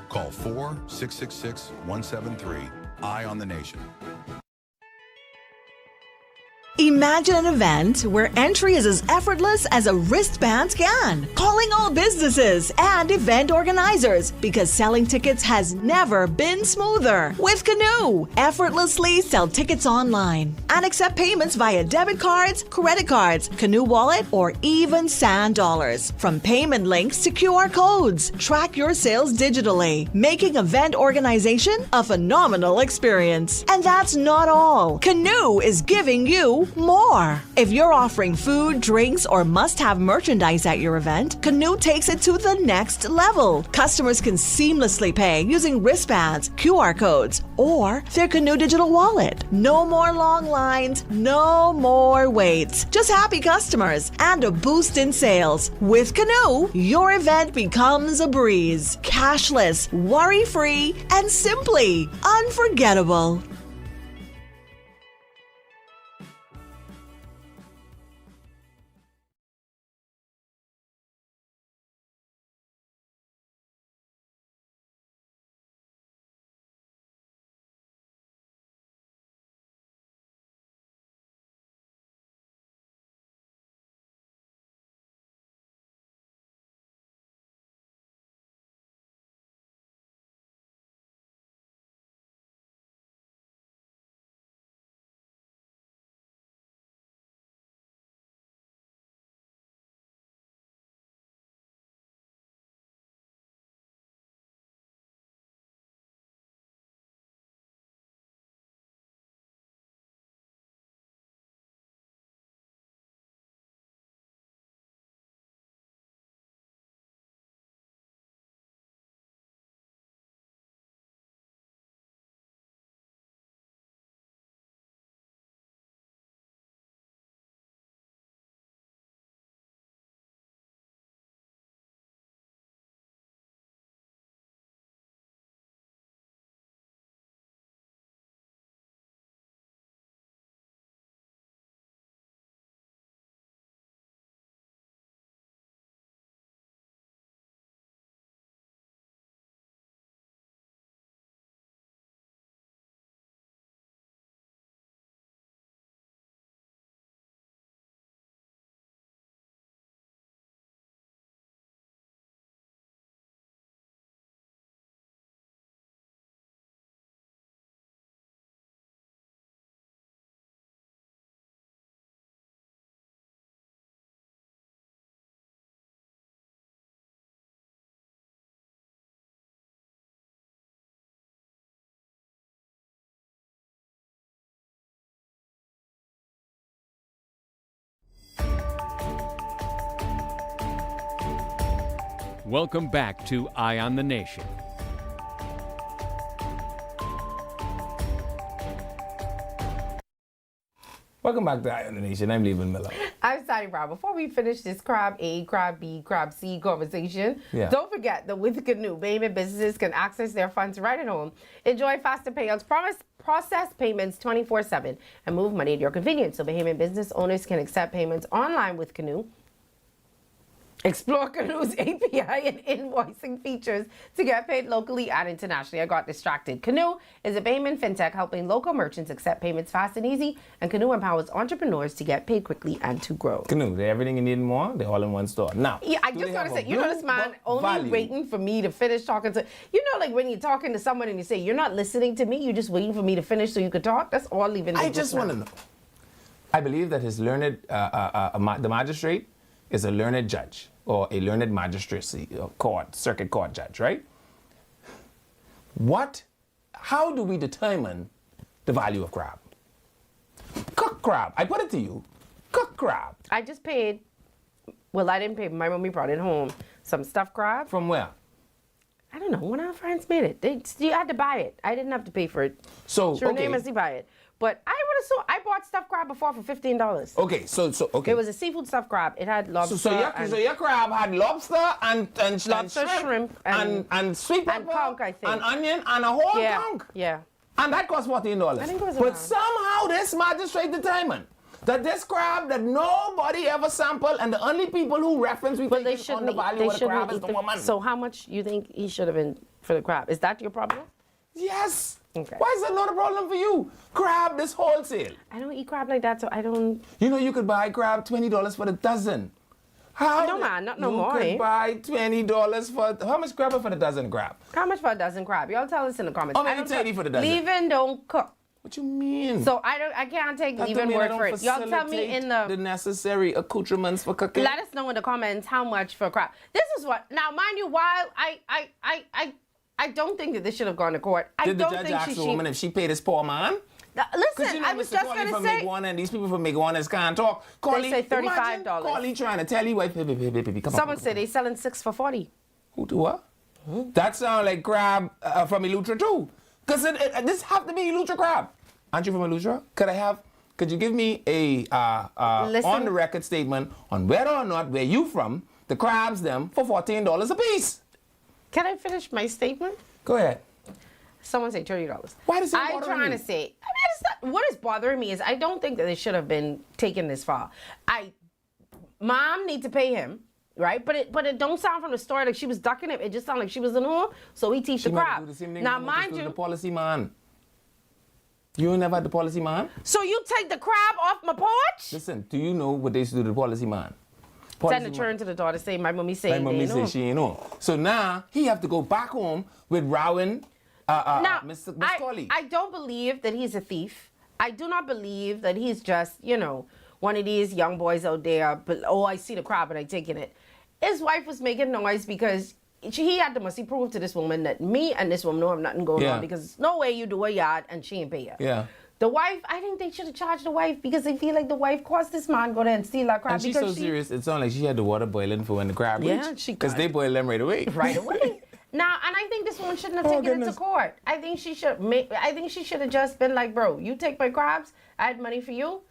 Call 4-666-173. Eye on the Nation. Imagine an event where entry is as effortless as a wristband scan. Calling all businesses and event organizers because selling tickets has never been smoother. With Canoe, effortlessly sell tickets online and accept payments via debit cards, credit cards, Canoe Wallet, or even Sand Dollars. From payment links to QR codes, track your sales digitally, making event organization a phenomenal experience. And that's not all. Canoe is giving you more. If you're offering food, drinks, or must-have merchandise at your event, Canoe takes it to the next level. Customers can seamlessly pay using wristbands, QR codes, or their Canoe digital wallet. No more long lines, no more waits. Just happy customers and a boost in sales. With Canoe, your event becomes a breeze. Cashless, worry-free, and simply unforgettable. Welcome back to Eye on the Nation. Welcome back to Eye on the Nation. I'm Levin Miller. I'm Sadi Brown. Before we finish this Crab A, Crab B, Crab C conversation, don't forget that with Canoe, Bahamian businesses can access their funds right at home, enjoy faster payouts, process payments 24/7, and move money at your convenience. So Bahamian business owners can accept payments online with Canoe. Explore Canoe's API and invoicing features to get paid locally and internationally. I got distracted. Canoe is a Bahamian fintech helping local merchants accept payments fast and easy, and Canoe empowers entrepreneurs to get paid quickly and to grow. Canoe, they're everything you need and more. They're all in one store. Now, yeah, I just want to say, you know, this man only waiting for me to finish talking to, you know, like when you're talking to someone and you say, you're not listening to me, you're just waiting for me to finish so you could talk. That's all Leaving. I just want to know. I believe that his learned, the magistrate is a learned judge or a learned magistracy court, circuit court judge, right? How do we determine the value of crab? Cook crab, I put it to you, cook crab. I just paid, well, I didn't pay, my mommy brought it home, some stuffed crab. From where? I don't know, one of our friends made it. You had to buy it. I didn't have to pay for it. So, Sure, okay. name is to buy it. But I bought stuffed crab before for $15. Okay, so okay. It was a seafood stuffed crab. It had lobster. So your crab had lobster and lobster, shrimp and sweet pepper and conch, I think. and onion and a whole conch. Yeah. And that cost $14. I think it was but around. somehow this magistrate determined that this crab that nobody ever sampled, and the only people who reference on the value of the crab is the woman. So how much you think he should have been for the crab? Is that your problem? Yes. Okay. Why is that not a problem for you? Crab is wholesale. I don't eat crab like that, so I don't. You know you could buy crab $20 for the dozen. How? No, man, not no more. You could buy $20 for how much crab for the dozen crab? How much for a dozen crab? Y'all tell us in the comments. How many $20 for the dozen? Leaving don't cook. What you mean? So I can't take Leaving word for it. Y'all tell me in the necessary accoutrements for cooking. Let us know in the comments how much for crab. This is what now, mind you, while I don't think that this should have gone to court. Did the judge ask the woman if she paid this poor man? Listen, you know, I was Mr. just Corley going to from say. Meguana and these people from Meguanas can't talk. Corley, They say $35. Corley trying to tell you, wait, come Someone said they selling 6 for $40. Who do what? That sounds like crab from Eleuthera too. Because this have to be Eleuthera crab. Aren't you from Eleuthera? Could you give me a on the record statement on whether or not where you from, the crabs them for $14 a piece? Can I finish my statement? Go ahead. Someone say $30. Why does it I'm bother trying you? to say, what is bothering me is I don't think that it should have been taken this far. Mom need to pay him, right? But it don't sound from the story like she was ducking it. It just sounded like she was in home, so he teach the crab. Now, mind you, the policy man. You never had the policy man? So you take the crab off my porch? Listen, do you know what they used to do to the policy man? Send the children to the daughter, say, my mommy say, my mommy say she ain't know. So now he have to go back home with Rowan, Miss Corley. I don't believe that he's a thief. I do not believe that he's just, one of these young boys out there, but I see the crab and I taking it. His wife was making noise because he had to must prove to this woman that me and this woman don't have nothing going on, because no way you do a yard and she ain't pay you. Yeah. The wife, I think they should have charged the wife because they feel like the wife caused this man go there and steal that crab. And she's so serious, it sounds like she had the water boiling for when the crab reached. She because they boil them right away. Right away. Now, and I think this woman shouldn't have taken it to court. I think she should have just been like, bro, you take my crabs, I had money for you.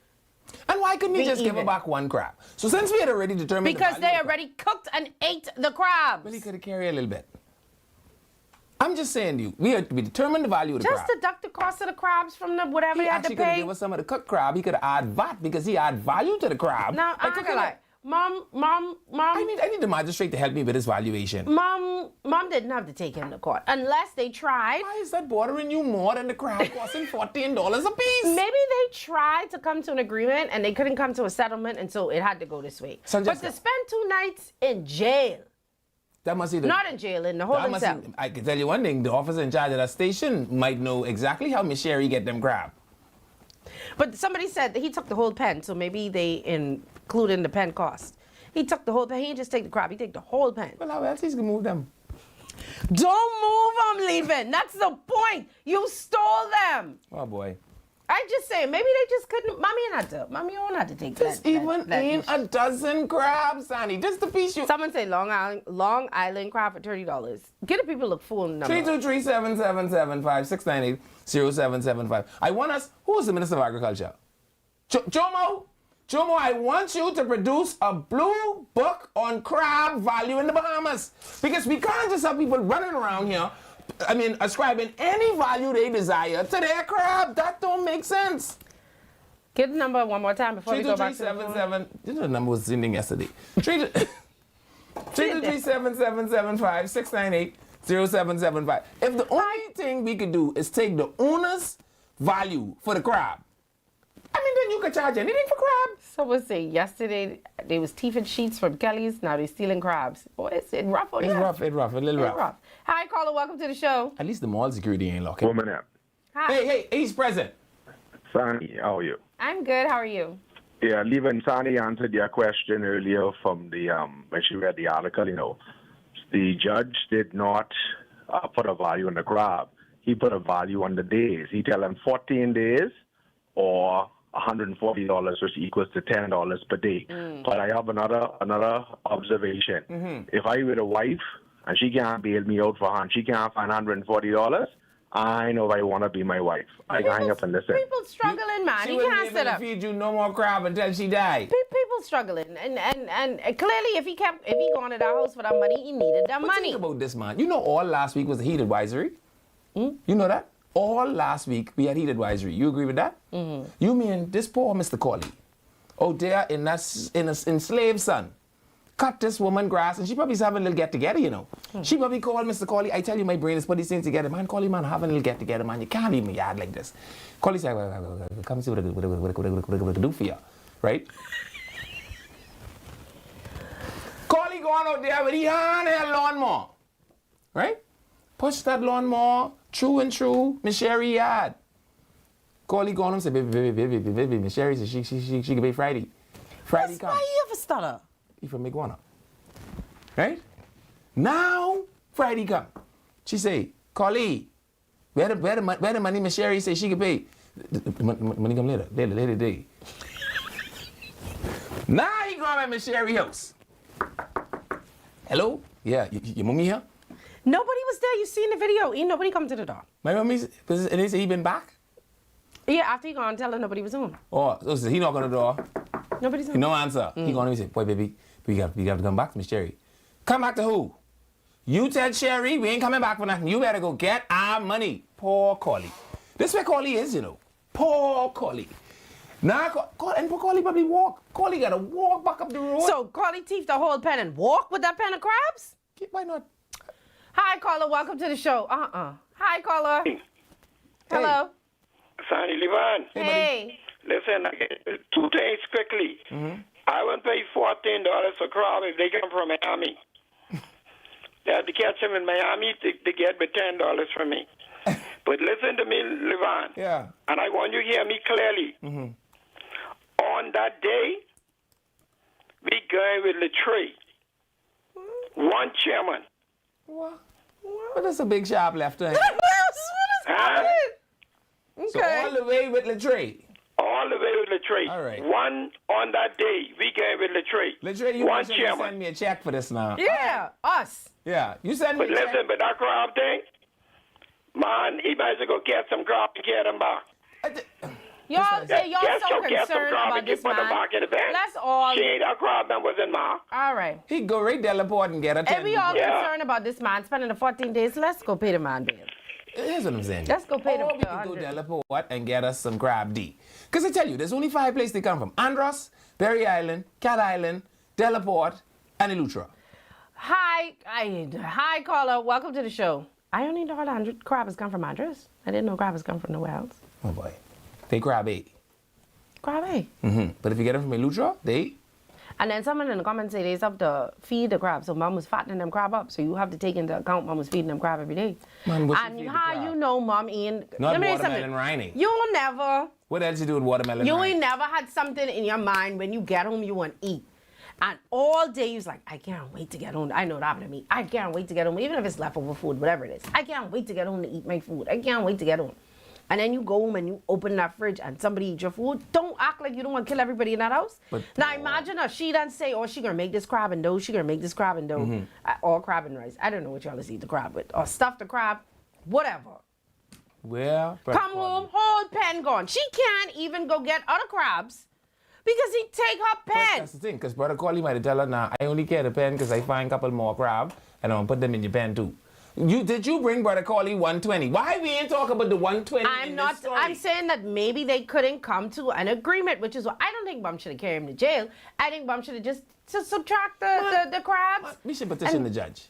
And why couldn't he just give her back one crab? So since we had already determined because they already cooked and ate the crabs. Well, he could have carried a little bit. I'm just saying to you, we determined the value of the crab. Just deduct the cost of the crabs from the whatever he had to pay. He actually could have given us some of the cooked crab. He could have added VAT because he add value to the crab. Now, I'm gonna lie. Mom. I need the magistrate to help me with this valuation. Mom didn't have to take him to court unless they tried. Why is that bothering you more than the crab costing $14 a piece? Maybe they tried to come to an agreement and they couldn't come to a settlement, and so it had to go this way. But to spend 2 nights in jail. That must be not in jail, in the holding cell. I can tell you one thing, the officer in charge of that station might know exactly how Miss Sherry get them crab. But somebody said that he took the whole pen, so maybe they include in the pen cost. He took the whole pen. He didn't just take the crab. He take the whole pen. Well, how else he's gonna move them? Don't move them, Leaving. That's the point. You stole them. Oh boy. I just saying, maybe they just couldn't. Mommy don't have to take This that. even ain't a dozen crabs, Sonny. Just to piece you. Someone say Long Island crab for $30. Get the people a full number. 323-777-5698-0775. I want us. Who is the Minister of Agriculture? Jomo, I want you to produce a blue book on crab value in the Bahamas, because we can't just have people running around here. Ascribing any value they desire to their crab. That don't make sense. Get the number one more time before we go back to the phone. You know the number was sending yesterday. 323-777-5698-0775. If the only thing we could do is take the owner's value for the crab, then you could charge anything for crab. Someone say yesterday they was teeth and sheets from Kelly's. Now they stealing crabs. Boy, it's rough on you. It's a little rough. Hi, caller. Welcome to the show. At least the mall security ain't locking. Woman up. Hi. Hey, he's present. Sonny, how are you? I'm good. How are you? Yeah, Levan, Sonny answered your question earlier from the when she read the article. The judge did not put a value on the crab. He put a value on the days. He tell him 14 days or $140, which equals to $10 per day. But I have another observation. If I were a wife and she can't bail me out for she can't find $140, I know I want to be my wife. I can hang up and listen. People struggling, man. She He wouldn't can't be sit able up. to feed you no more crab until she died. People struggling, and clearly, if he gone to that house for that money, he needed that money. Think about this, man. You know, all last week was a heat advisory. You know that? All last week we had heat advisory. You agree with that? You mean this poor Mr. Corley out there in that enslaved son cut this woman grass, and she probably's having a little get together, She probably called Mr. Corley. I tell you, my brain is put these things together. Man, Corley, man, having a little get together, man. You can't leave me yard like this. Corley said, come see what I can do for you, right? Corley going out there with his handheld lawnmower, right? Push that lawnmower true and true, Miss Sherry yard. Corley going home and say, baby, Miss Sherry said she can pay Friday. Friday come. Why you ever stutter? He from Miguana. Right? Now, Friday come. She say, Corley, where the money Miss Sherry say she can pay? The money come later day. Now he going at Miss Sherry house. Hello? Yeah, your mommy here? Nobody was there. You seen the video. Ain't nobody come to the door. My mommy's, and they say he been back? Yeah, after he gone, tell her nobody was home. Oh, so he knock on the door. Nobody's home. No answer. He gone and say, boy, baby, we got to come back to Miss Sherry. Come back to who? You tell Sherry we ain't coming back for nothing. You better go get our money. Poor Corley. This where Corley is, Poor Corley. Now, and poor Corley probably walk. Corley got to walk back up the road. So Corley teeth the whole pen and walk with that pen of crabs? Why not? Hi, caller. Welcome to the show. Hi, caller. Hey. Hello. Sonny Levan. Hey. Listen, 2 things quickly. I wouldn't pay $14 for crab if they come from Miami. They have to catch them in Miami to get the $10 from me. But listen to me, Levan. Yeah. And I want you to hear me clearly. On that day, we going with Latree. One chairman. What? That's a big sharp left turn. Okay. So all the way with Latree. All the way with Latree. All right. One on that day, we going with Latree. Latree, you one want to chairman. send me a check for this now. Yeah, us. Yeah, you send me But a check. listen, but that crab thing, man, he might as well go get some crab and get them back. Y'all so get some concerned crab about and this put them man. back in the bag. Let's all. She ain't that crab that was in ma. All right. He go right to the port and get a 10. And we all concerned about this man spending the 14 days. Let's go pay the man bill. Here's what I'm saying. Let's go pay the Or we can go to the port and get us some crab D. Because I tell you, there's only 5 places they come from. Andros, Berry Island, Cat Island, Delaport, and Eleuthera. Hi, caller. Welcome to the show. I only know all the crabbers come from Andros. I didn't know crabbers come from nowhere else. Oh boy. They crab A. Crab A. But if you get them from Eleuthera, they... And then someone in the comments say they have to feed the crab. So mom was fattening them crab up. So you have to take into account mom was feeding them crab every day. Man, what and how you know mom ain't... Not Let me tell you watermelon something. riney. You never... What else you do with watermelon You riney? ain't never had something in your mind when you get home you want to eat. And all day you was like, I can't wait to get home. I know what happened to me. I can't wait to get home. Even if it's leftover food, whatever it is. I can't wait to get home to eat my food. I can't wait to get home. and then you go home and you open that fridge and somebody eat your food, don't act like you don't want to kill everybody in that house. But now imagine if she done say, oh, she gonna make this crab and dough, she gonna make this crab and dough, or crab and rice. I don't know what y'all eat the crab with, or stuff the crab, whatever. Where? Come home, whole pen gone. She can't even go get other crabs because he take her pen. That's the thing, because Brother Collie might tell her, nah, I only care the pen because I find a couple more crab and I'm gonna put them in your pen too. Did you bring Brother Collie 120? Why we ain't talking about the 120 in this story? I'm saying that maybe they couldn't come to an agreement, which is what I don't think Bum should have carried him to jail. I think Bum should have just subtract the crabs. We should petition the judge.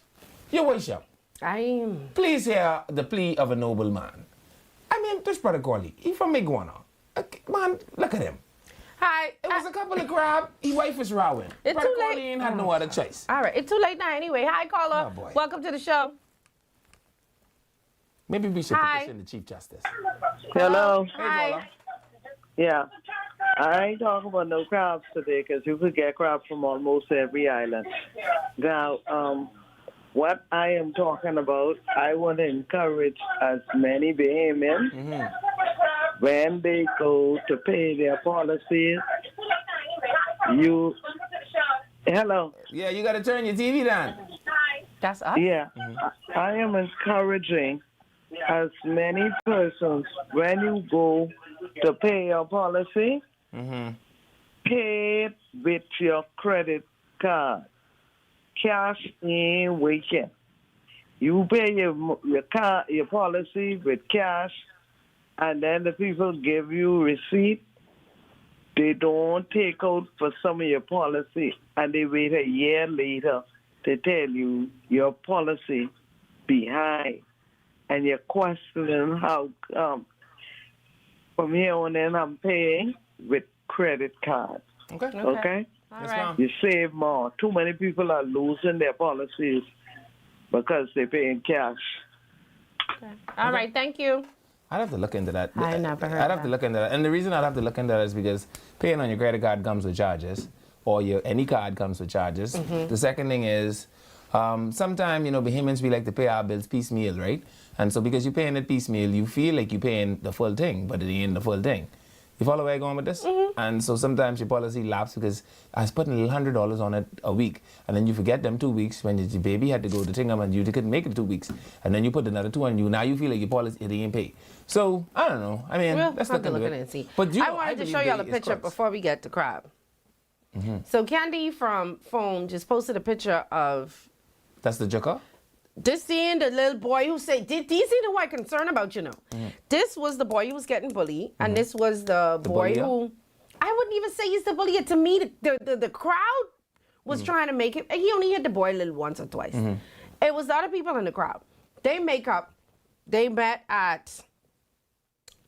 Your worship. I'm... Please hear the plea of a noble man. I mean, this Brother Collie, he from Miguana. Man, look at him. Hi. It was a couple of crab. His wife is rowing. It's Brother too late. Collie ain't had no other choice. All right, it's too late now anyway. Hi, caller. Oh, boy. Welcome to the show. Maybe we should Hi. petition the Chief Justice. Hello. Hi. Yeah. I ain't talking about no crabs today because you could get crabs from almost every island. Now, what I am talking about, I want to encourage as many Bahamians when they go to pay their policies. Hello. Yeah, you got to turn your TV down. That's us? Yeah. I am encouraging as many persons when you go to pay your policy, pay it with your credit card. Cash in weekend. You pay your policy with cash, and then the people give you receipt. They don't take out for some of your policy, and they wait a year later to tell you your policy behind, and you're questioning how come. From here on in, I'm paying with credit card. Okay? All right. You save more. Too many people are losing their policies because they're paying cash. Okay. All right, thank you. I'd have to look into that. I never heard I'd have to that. look into that. And the reason I'd have to look into that is because paying on your credit card comes with charges, or any card comes with charges. The second thing is, sometimes, Bahamians, we like to pay our bills piecemeal, right? And so because you're paying it piecemeal, you feel like you're paying the full thing, but it ain't the full thing. You follow where I'm going with this? And so sometimes your policy lapses because I was putting $100 on it a week, and then you forget them 2 weeks when your baby had to go to Tingham and you couldn't make it 2 weeks, and then you put another 2 on you. Now you feel like your policy it ain't paid. So I don't know. I mean, let's have look to into look it. at it and see. But I wanted to show y'all a picture before we get to crab. So Candy from Foam just posted a picture of. That's the joker? This seeing the little boy who said, "Did you see the white concern about This was the boy who was getting bullied, and this was the boy bullier? who, I wouldn't even say he's the bullier. To me, the crowd was trying to make it. He only hit the boy a little once or twice. It was the other people in the crowd. They make up. They met at.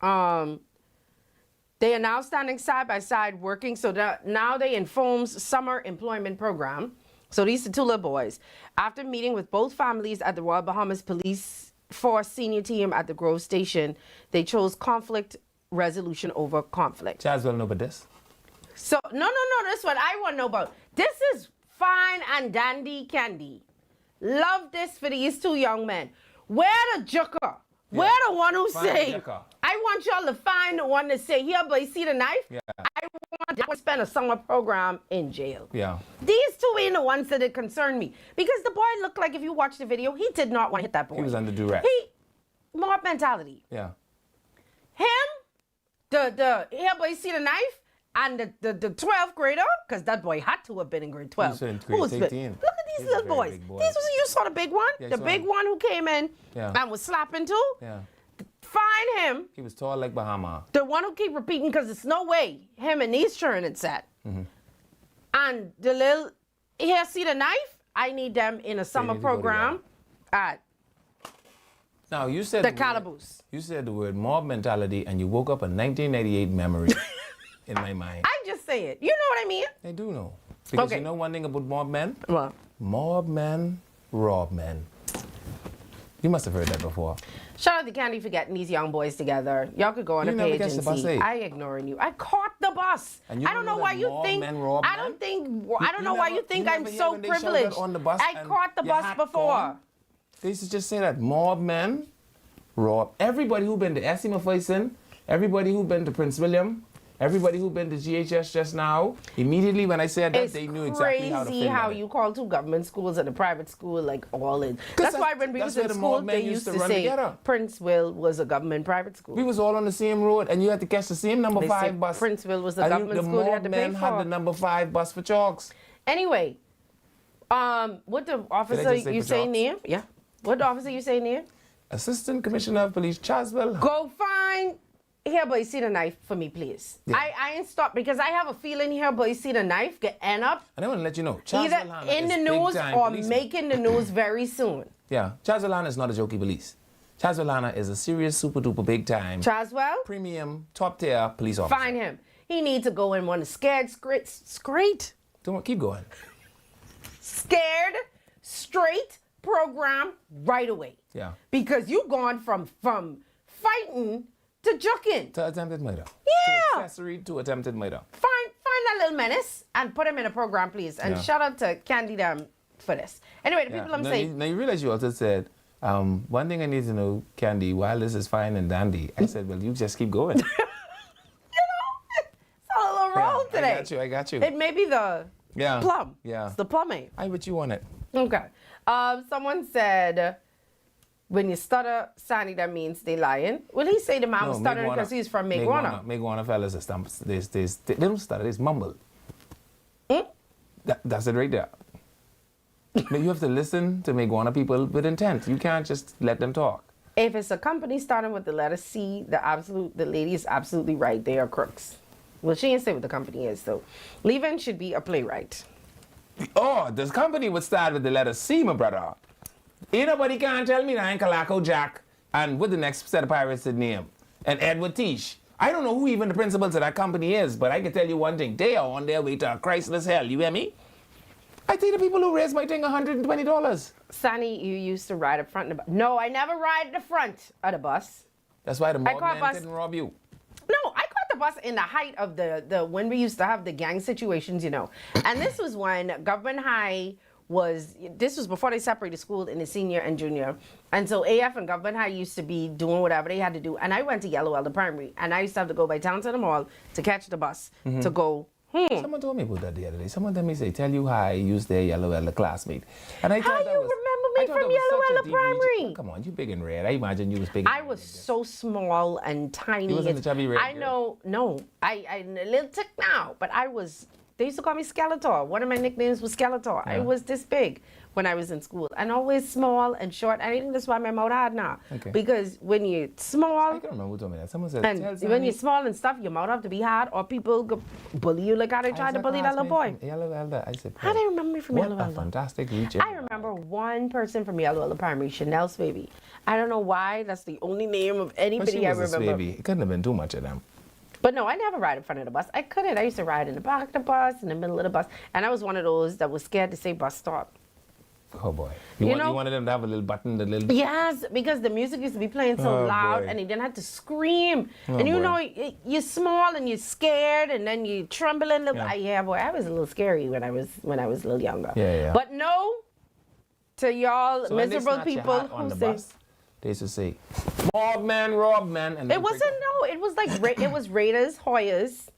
They are now standing side by side working. So that now they in Foam's summer employment program. So these are two little boys. After meeting with both families at the Royal Bahamas Police Force senior team at the Grove Station, they chose conflict resolution over conflict. Chaz will know about this. So, no, this one I want to know about. This is fine and dandy Candy. Love this for these two young men. Where the joker? Where the one who Find the say, joker. I want y'all to find the one that say, here, but you see the knife? Yeah. I want to spend a summer program in jail. Yeah. These two ain't the ones that concern me. Because the boy looked like, if you watch the video, he did not want to hit that boy. He was under duress. Mob mentality. Yeah. Him, here, but you see the knife? And the 12th grader, because that boy had to have been in grade 12. He was in grade 18. Look at these little boys. You saw the big one? Yeah, the big one who came in and was slapping too? Yeah. Find him. He was tall like Bahama. The one who keep repeating, because it's no way him and these churn it set. And the little, here, see the knife? I need them in a summer need to go program at Now, you said the Calaboose. You said the word mob mentality, and you woke up a 1998 memory in my mind. I just say it. You know what I mean? I do know. Because you know one thing about mob men? What? Mob men rob men. You must have heard that before. Shout out to Candy for getting these young boys together. Y'all could go on You the never page catch and the bus, see. eh? I ignoring you. I caught the bus. And you I don't know why you think. I don't think. I don't know why you think I'm so privileged. On the bus I caught the bus before. They used to just say that mob men rob. Everybody who been to Essie Mafeison, everybody who been to Prince William, everybody who been to GHS just now, immediately when I said that, they knew exactly how to crazy fit how in it. you call two government schools and a private school like all in. That's why when we was where in the school, mob men they used used to to run say together. Princeville was a government private school. We was all on the same road, and you had to catch the same number They 5 said bus. Princeville was the And government school you had to The pay mob men had for. the number 5 bus for chalks. Anyway, what the officer just say you for say jobs? name? Yeah. What the officer you say name? Assistant Commissioner of Police Chaswell. Go find here, boy, see the knife for me, please. Yeah. I ain't stop because I have a feeling here, boy, see the knife get end up And I want to let you know, either Chaswell Hannah in is the big news time or policeman. making the news very soon. Yeah, Chaswell Hannah is not a jokey police. Chaswell Hannah is a serious, super duper big time, Chaswell? premium, top tier police officer. Find him. He needs to go in one of scared straight. Don't keep going. Scared straight program right away. Yeah. Because you gone from fighting to juking. To attempted murder. Yeah. To accessory to attempted murder. Find that little menace and put him in a program, please. And Yeah. shout out to Candy Dam for this. Anyway, the people I'm now, saying. now you realize you also said, one thing I need to know, Candy, while this is fine and dandy, I said, well, you just keep going. It's on a little roll today. I got you. It may be the plum. Yeah. It's the plumbing. I bet you on it. Okay. Someone said, when you stutter, Sandy, that means they lying. Well, he say the man was stuttering because he's from Meguana. Meguana fellas, they don't stutter, they mumble. That's it right there. But you have to listen to Meguana people with intent. You can't just let them talk. If it's a company starting with the letter C, the lady is absolutely right. They are crooks. Well, she didn't say what the company is, so Levin should be a playwright. Oh, this company would start with the letter C, my brother. Ain't nobody can tell me that I ain't Calaco Jack and what the next set of pirates' name. And Edward Tish. I don't know who even the principals of that company is, but I can tell you one thing. They are on their way to a Christless hell. You hear me? I think the people who raised my thing $120. Sonny, you used to ride up front of the bus. No, I never ride at the front of the bus. That's why the mob caught men bus- didn't rob you. No, I caught the bus in the height of the when we used to have the gang situations, you know. And this was when Government High this was before they separated school in the senior and junior. And so AF and Government High used to be doing whatever they had to do. And I went to Yellow Elder Primary. And I used to have to go by Town Center Mall to catch the bus to go. Someone told me about that the other day. Someone told me, say, tell you how I used their Yellow Elder classmate. And I How thought that you was, remember I me thought from that was Yellow such a Elder deep region. Primary? Oh, come on, you big and red. I imagine you was big and I was so small and tiny. You wasn't the chubby red I girl. know, no. I a little tick now, but they used to call me Skeletor. One of my nicknames was Skeletor. I Yeah. was this big when I was in school and always small and short. I think that's why my mouth hard now. Okay. Because when you're small I can remember who told me that. Someone said, and tell when Sonny- you're small and stuff, your mouth have to be hard or people go bully you like how they tried to bully that little boy. Yellow Elder. I said, How do you remember me from what Yellow a Elder? fantastic region. I remember one person from Yellow Elder Primary, Chanel's baby. I don't know why. That's the only name of But anybody she I was a remember. baby. It couldn't have been too much of them. But no, I never ride in front of the bus. I couldn't. I used to ride in the back of the bus, in the middle of the bus. And I was one of those that was scared to say bus stop. Oh, boy. You You know- wanted them to have a little button, the little... Yes, because the music used to be playing so Oh, loud boy. and they didn't have to scream. Oh, and you boy. know, you're small and you're scared and then you trembling. Yeah. Boy, I was a little scary when I was a little younger. Yeah, yeah. But no, to y'all So when they miserable snatch your people hat on who the say... bus, they used to say, mob man, rob man. And It then wasn't, no, it was like, it was Raiders, Hoyas.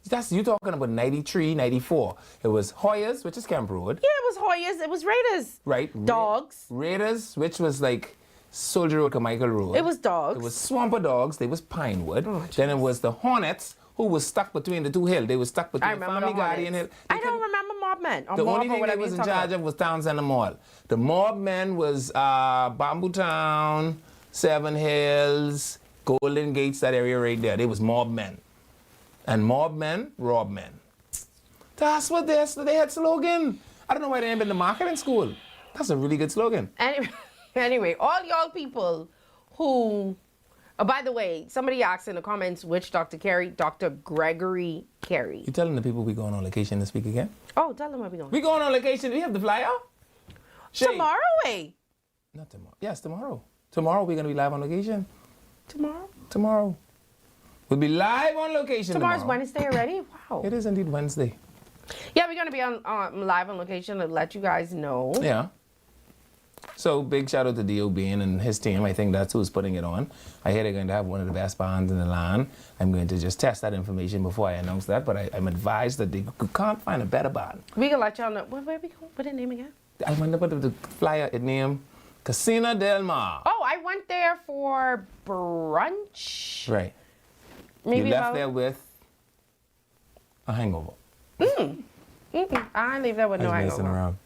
That's you talking about 93, 94. It was Hoyas, which is Camp Road. Yeah, it was Hoyas, it was Raiders. Right. Dogs. Raiders, which was like Soldier Road, Carmichael Road. It was Dogs. It was Swamper Dogs. They was Pinewood. Then it was the Hornets, who was stuck between the two hills. They were stuck I between remember Family the Guardian Hill. Hornets. I don't remember Mobmen. Or The Mob only or thing they whatever was you in talking charge about. of was Town Center Mall. The mob men was Bamboo Town, Seven Hills, Golden Gates, that area right there. They was mob men. And mob men, rob men. That's what they had slogan. I don't know why they ain't been to marketing school. That's a really good slogan. Anyway, all y'all people who... Oh, by the way, somebody asked in the comments which Dr. Carey, Dr. Gregory Carey. You telling the people we going on location this week again? Oh, tell them where we going. We going on location. We have the flyer? Shay. Tomorrow, eh? Not tomorrow. Yes, tomorrow. Tomorrow we're going to be live on location. Tomorrow? Tomorrow. We'll be live on location Tomorrow's tomorrow. Wednesday already? Wow. It is indeed Wednesday. Yeah, we're going to be on live on location to let you guys know. Yeah. So big shout out to Dio Bean and his team. I think that's who's putting it on. I hear they're going to have one of the best barns in the land. I'm going to just test that information before I announce that, but I'm advised that they can't find a better barn. We can let y'all know. Where we go? What the name again? I went up with the flyer, it named Casino Del Mar. Oh, I went there for brunch. Right. Maybe you left there with a hangover. I didn't leave there with no I was messing hangover.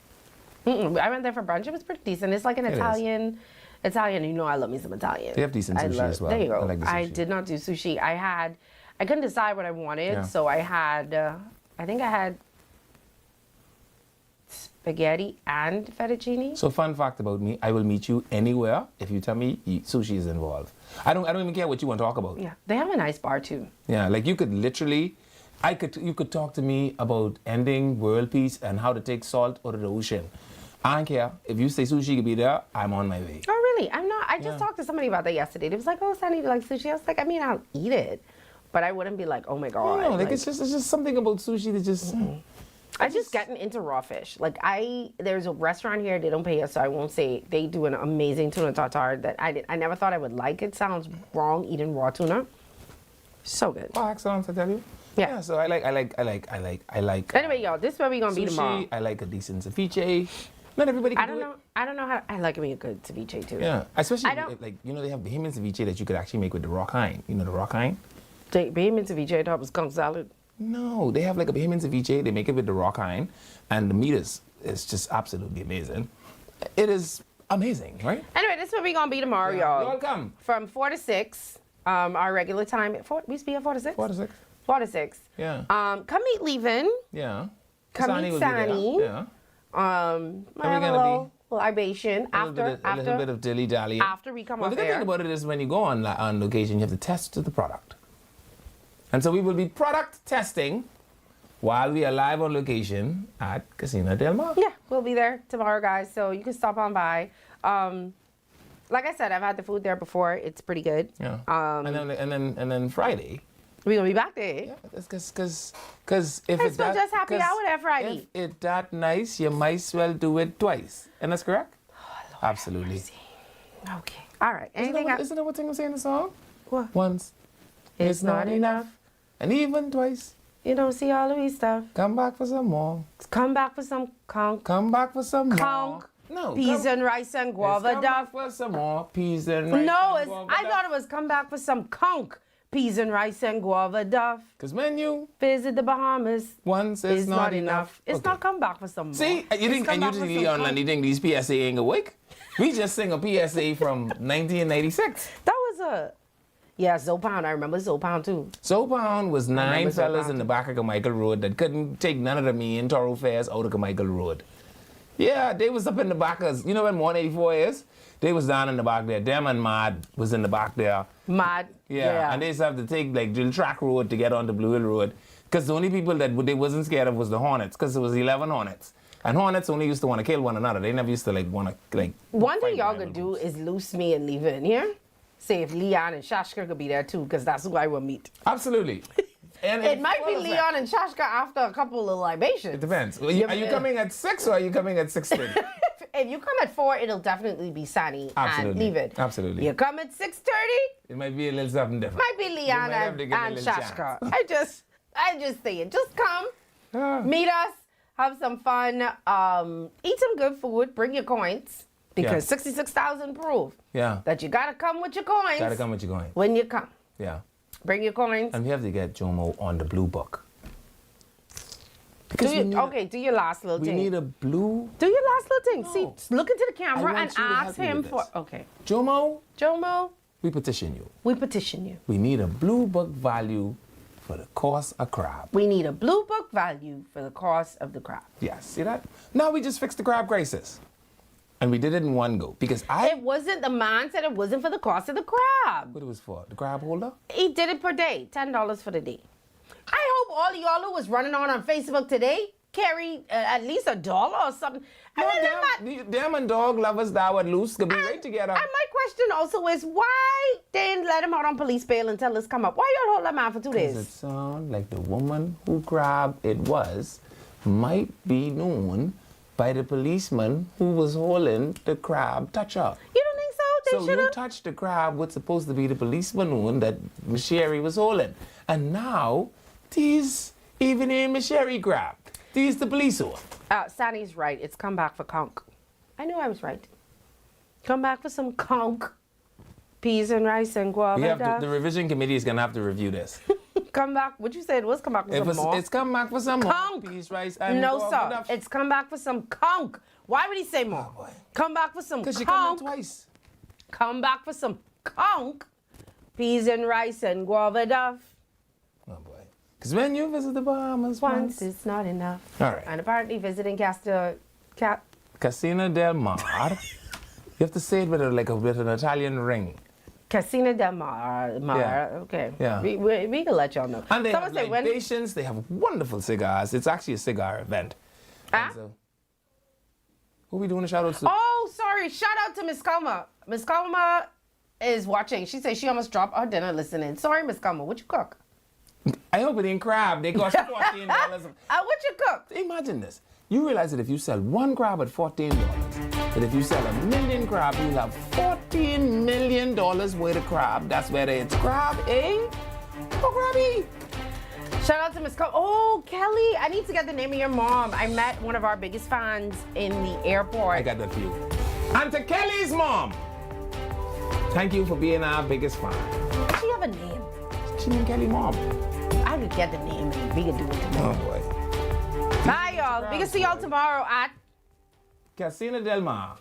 around. I went there for brunch. It was pretty decent. It's like an It is. Italian. You know, I love me some Italian. They have decent sushi as well. There you go. I like the I sushi. did not do sushi. I couldn't decide what I wanted, Yeah. so I had. I think I had spaghetti and fettuccine. So fun fact about me, I will meet you anywhere if you tell me sushi is involved. I don't even care what you want to talk about. Yeah, they have a nice bar too. Yeah, like you could literally, you could talk to me about ending world peace and how to take salt out of the ocean. I don't care. If you say sushi could be there, I'm on my way. Oh, really? I'm not. I just talked to somebody about that yesterday. They was like, "Oh, Sandy, do you like sushi?" I was like, "I mean, I'll eat it, but I wouldn't be like, oh my god." No, like it's just something about sushi that just. I just gotten into raw fish. Like there's a restaurant here. They don't pay us, so I won't say. They do an amazing tuna tartare that I never thought I would like. It sounds wrong eating raw tuna. So good. Oh, excellent! I tell you. Yeah. So I like. Anyway, y'all, this is where we gonna be sushi. tomorrow. I like a decent ceviche. Not everybody can do it. I don't know how. I like me a good ceviche too. Yeah, especially like they have Bahamian ceviche that you could actually make with the raw kind. You know the raw kind. Bahamian ceviche, I thought was skunk salad. No, they have like a Bahamian ceviche. They make it with the raw kind, and the meat is just absolutely amazing. It is amazing, right? Anyway, this is where we gonna be tomorrow, y'all. You're welcome. From 4 to 6. Our regular time. We used to be at 4 to 6. 4 to 6. 4 to 6. Yeah. Come meet Levin. Yeah. Come Sani meet will be there. Sani. Yeah. Might have a little libation A little bit of dilly dally. after we come Well, off the good thing air. about it is when you go on location, you have to test the product. And so we will be product testing while we are live on location at Casino Del Mar. Yeah, we'll be there tomorrow, guys. So you can stop on by. Like I said, I've had the food there before. It's pretty good. Yeah. And then Friday. We're gonna be back there. Yeah, because if It's it's that, just happy 'cause hour there Friday. If it's that nice, you might as well do it twice. And that's correct? Oh, Absolutely. Okay. All right. Anything else? Isn't that what Tingle say in the song? What? Once. It's not enough. And even twice. You don't see all of these stuff. Come back for some more. Come back for some conch. Come back for some more. Conch. No. Peas and rice and guava Come duff. back for some more. Peas and rice. No, and guava I duff. thought it was come back for some conch. Peas and rice and guava duff. Because when you visit the Bahamas, once is not enough. It's Okay. not come back for some more. See, you It's think, come and you back for think, some Leon, conch. you think these PSA ain't awake? We just sing a PSA from 1986. That was a, yeah, Zopound. I remember Zopound too. Zopound was I 9 remember fellas Zopound in the back of Carmichael Road that couldn't take none of the main thoroughfares out of Carmichael Road. Yeah, they was up in the back of, you know when 184 is? They was down in the back there. Them and Mad was in the back there. Mad. Yeah, and they used to have to take like Drill Track Road to get onto Blue Hill Road. Because the only people that they wasn't scared of was the Hornets, because it was 11 Hornets. And Hornets only used to want to kill one another. They never used to like want to like. One thing y'all could do is loose me and leave it in here. Say if Leon and Shashka could be there too, because that's who I will meet. Absolutely. And It might be Leon and Shashka after a couple of libations. It depends. Are you coming at 6 or are you coming at 6:30? If you come at 4, it'll definitely be Sani and leave it. Absolutely. You come at 6:30, It might be a little something different. might be You Leon might have to give me a and little Shashka. chance. I just say it. Just come, meet us, have some fun, eat some good food, bring your coins, because 66,000 prove Yeah. that you gotta come with your coins. Gotta come with your coin. When you come. Yeah. Bring your coins. And we have to get Jomo on the blue book. Do your last little We thing. need a blue. Do your last little thing. See, look into the camera I and want you to help ask me him with for. this. Okay. Jomo, we petition you. We petition you. We need a blue book value for the cost of crab. We need a blue book value for the cost of the crab. Yes, see that? Now we just fixed the crab crisis. And we did it in one go. Because It wasn't, the man said it wasn't for the cost of the crab. What it was for? The crab holder? He did it per day, $10 for the day. I hope all of y'all who was running on Facebook today carry at least $1 or something. Them and dog lovers that were loose could be right together. And my question also is, why they didn't let him out on police bail until this come up? Why y'all hold that man for 2 Because days? it sounds like the woman who grabbed it might be known by the policeman who was holding the crab toucher. You don't think so? They So should you have. touched the crab what's supposed to be the policeman one that Miss Sherry was holding. And now, these even ain't Miss Sherry crab. These the police one. Sandy's right. It's come back for conch. I knew I was right. Come back for some conch. Peas and rice and guava. The revision committee is gonna have to review this. Come back. What you said was come back for some more. It's come back for some more. Conch. Peas, rice, and No, guava. sir. It's come back for some conch. Why would he say more? Come back for some conch. Because you come back twice. Come back for some conch. Peas and rice and guava duff. Because when you visit the Bahamas Once it's not enough. All right. And apparently visiting Casino del Mar. You have to say it with an Italian ring. Casino del Mar. Yeah. Okay. Yeah. We can let y'all know. And they Someone have say when- libations. They have wonderful cigars. It's actually a cigar event. Ah? So, who are we doing a shout out to? Oh, sorry. Shout out to Miss Kalma. Miss Kalma is watching. She said she almost dropped her dinner listening. Sorry, Miss Kalma. What you cook? I hope it ain't crab. They cost $14. What you cook? Imagine this. You realize that if you sell one crab at $14, that if you sell 1 million crab, you'll have $14 million worth of crab. That's whether it's crab A or crabby. Shout out to Miss Kalma. Oh, Kelly. I need to get the name of your mom. I met one of our biggest fans in the airport. I got that for you. And to Kelly's mom, thank you for being our biggest fan. Does she have a name? She named Kelly mom. I could get the name and we could do it tomorrow. Oh, boy. Bye, y'all. We can see y'all tomorrow at Casino del Mar.